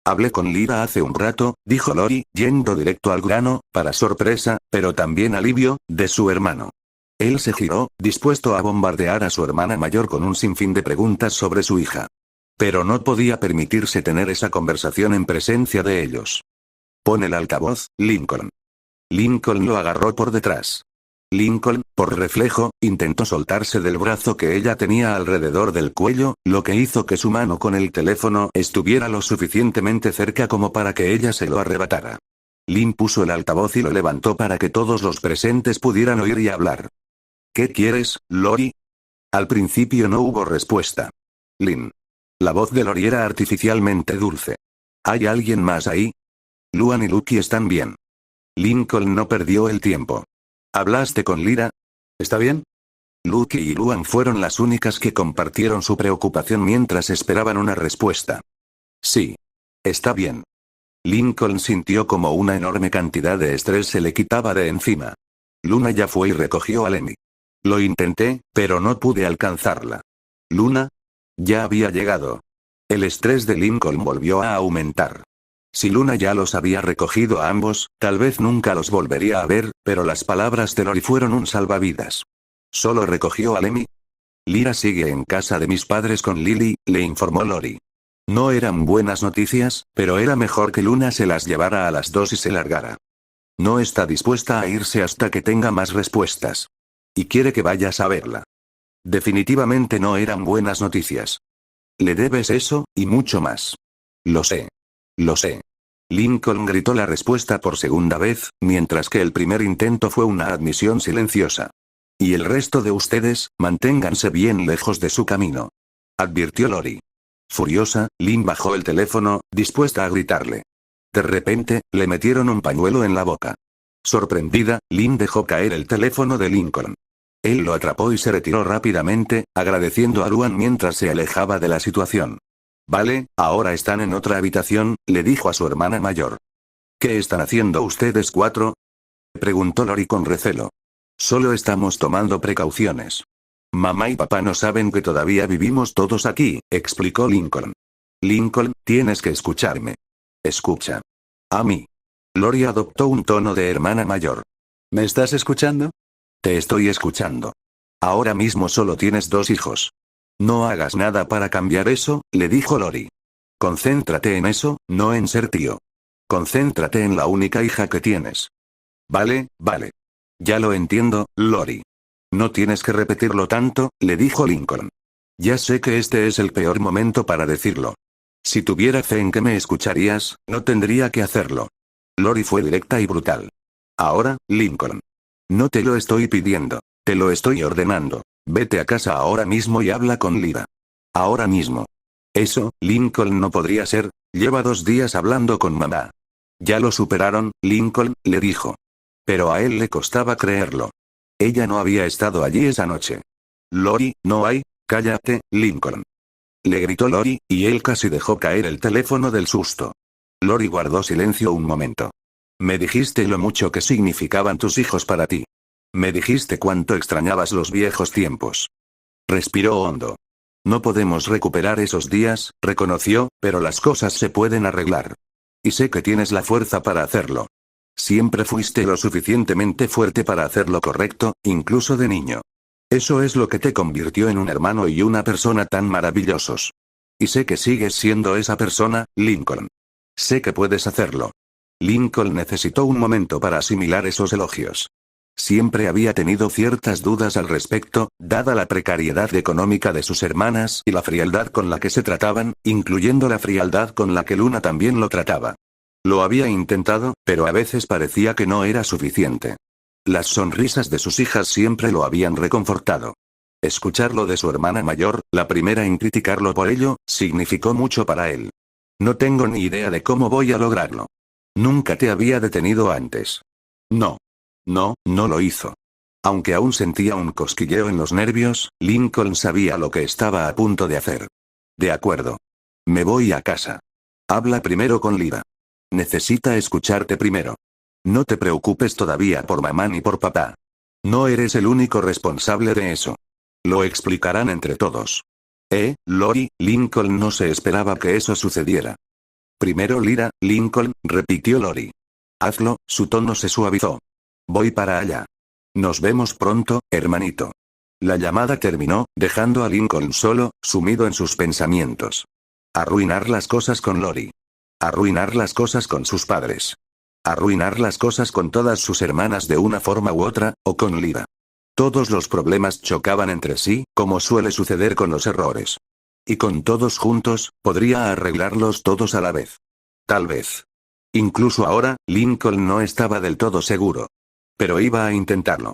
Hablé con Lyra hace un rato, dijo Lori, yendo directo al grano, para sorpresa, pero también alivio, de su hermano. Él se giró, dispuesto a bombardear a su hermana mayor con un sinfín de preguntas sobre su hija. Pero no podía permitirse tener esa conversación en presencia de ellos. Pon el altavoz, Lincoln. Lincoln lo agarró por detrás. Lincoln, por reflejo, intentó soltarse del brazo que ella tenía alrededor del cuello, lo que hizo que su mano con el teléfono estuviera lo suficientemente cerca como para que ella se lo arrebatara. Lynn puso el altavoz y lo levantó para que todos los presentes pudieran oír y hablar. ¿Qué quieres, Lori? Al principio no hubo respuesta. Lynn. La voz de Lori era artificialmente dulce. ¿Hay alguien más ahí? Luan y Lucky están bien. Lincoln no perdió el tiempo. ¿Hablaste con Lyra? ¿Está bien? Lucky y Luan fueron las únicas que compartieron su preocupación mientras esperaban una respuesta. Sí. Está bien. Lincoln sintió como una enorme cantidad de estrés se le quitaba de encima. Luna ya fue y recogió a Lemmy. Lo intenté, pero no pude alcanzarla. ¿Luna? Ya había llegado. El estrés de Lincoln volvió a aumentar. Si Luna ya los había recogido a ambos, tal vez nunca los volvería a ver, pero las palabras de Lori fueron un salvavidas. ¿Solo recogió a Lemmy? Lyra sigue en casa de mis padres con Lily, le informó Lori. No eran buenas noticias, pero era mejor que Luna se las llevara a las 2 y se largara. No está dispuesta a irse hasta que tenga más respuestas. Y quiere que vayas a verla. Definitivamente no eran buenas noticias. Le debes eso, y mucho más. Lo sé. Lo sé. Lincoln gritó la respuesta por segunda vez, mientras que el primer intento fue una admisión silenciosa. Y el resto de ustedes, manténganse bien lejos de su camino. Advirtió Lori. Furiosa, Lynn bajó el teléfono, dispuesta a gritarle. De repente, le metieron un pañuelo en la boca. Sorprendida, Lynn dejó caer el teléfono de Lincoln. Él lo atrapó y se retiró rápidamente, agradeciendo a Luan mientras se alejaba de la situación. Vale, ahora están en otra habitación, le dijo a su hermana mayor. ¿Qué están haciendo ustedes cuatro? Preguntó Lori con recelo. Solo estamos tomando precauciones. Mamá y papá no saben que todavía vivimos todos aquí, explicó Lincoln. Lincoln, tienes que escucharme. Escucha. A mí. Lori adoptó un tono de hermana mayor. ¿Me estás escuchando? Te estoy escuchando. Ahora mismo solo tienes 2 hijos. No hagas nada para cambiar eso, le dijo Lori. Concéntrate en eso, no en ser tío. Concéntrate en la única hija que tienes. Vale, vale. Ya lo entiendo, Lori. No tienes que repetirlo tanto, le dijo Lincoln. Ya sé que este es el peor momento para decirlo. Si tuviera fe en que me escucharías, no tendría que hacerlo. Lori fue directa y brutal. Ahora, Lincoln. No te lo estoy pidiendo, te lo estoy ordenando. Vete a casa ahora mismo y habla con Lyra. Ahora mismo. Eso, Lincoln no podría ser, lleva 2 días hablando con mamá. Ya lo superaron, Lincoln, le dijo. Pero a él le costaba creerlo. Ella no había estado allí esa noche. Lori, no hay, cállate, Lincoln. Le gritó Lori, y él casi dejó caer el teléfono del susto. Lori guardó silencio un momento. Me dijiste lo mucho que significaban tus hijos para ti. Me dijiste cuánto extrañabas los viejos tiempos. Respiró hondo. No podemos recuperar esos días, reconoció, pero las cosas se pueden arreglar. Y sé que tienes la fuerza para hacerlo. Siempre fuiste lo suficientemente fuerte para hacer lo correcto, incluso de niño. Eso es lo que te convirtió en un hermano y una persona tan maravillosos. Y sé que sigues siendo esa persona, Lincoln. Sé que puedes hacerlo. Lincoln necesitó un momento para asimilar esos elogios. Siempre había tenido ciertas dudas al respecto, dada la precariedad económica de sus hermanas y la frialdad con la que se trataban, incluyendo la frialdad con la que Luna también lo trataba. Lo había intentado, pero a veces parecía que no era suficiente. Las sonrisas de sus hijas siempre lo habían reconfortado. Escucharlo de su hermana mayor, la primera en criticarlo por ello, significó mucho para él. No tengo ni idea de cómo voy a lograrlo. Nunca te había detenido antes. No. No, no lo hizo. Aunque aún sentía un cosquilleo en los nervios, Lincoln sabía lo que estaba a punto de hacer. De acuerdo. Me voy a casa. Habla primero con Lyra. Necesita escucharte primero. No te preocupes todavía por mamá ni por papá. No eres el único responsable de eso. Lo explicarán entre todos. Lori, Lincoln no se esperaba que eso sucediera. Primero Lyra, Lincoln, repitió Lori. Hazlo, su tono se suavizó. Voy para allá. Nos vemos pronto, hermanito. La llamada terminó, dejando a Lincoln solo, sumido en sus pensamientos. Arruinar las cosas con Lori. Arruinar las cosas con sus padres. Arruinar las cosas con todas sus hermanas de una forma u otra, o con Lyra. Todos los problemas chocaban entre sí, como suele suceder con los errores. Y con todos juntos, podría arreglarlos todos a la vez. Tal vez. Incluso ahora, Lincoln no estaba del todo seguro. Pero iba a intentarlo.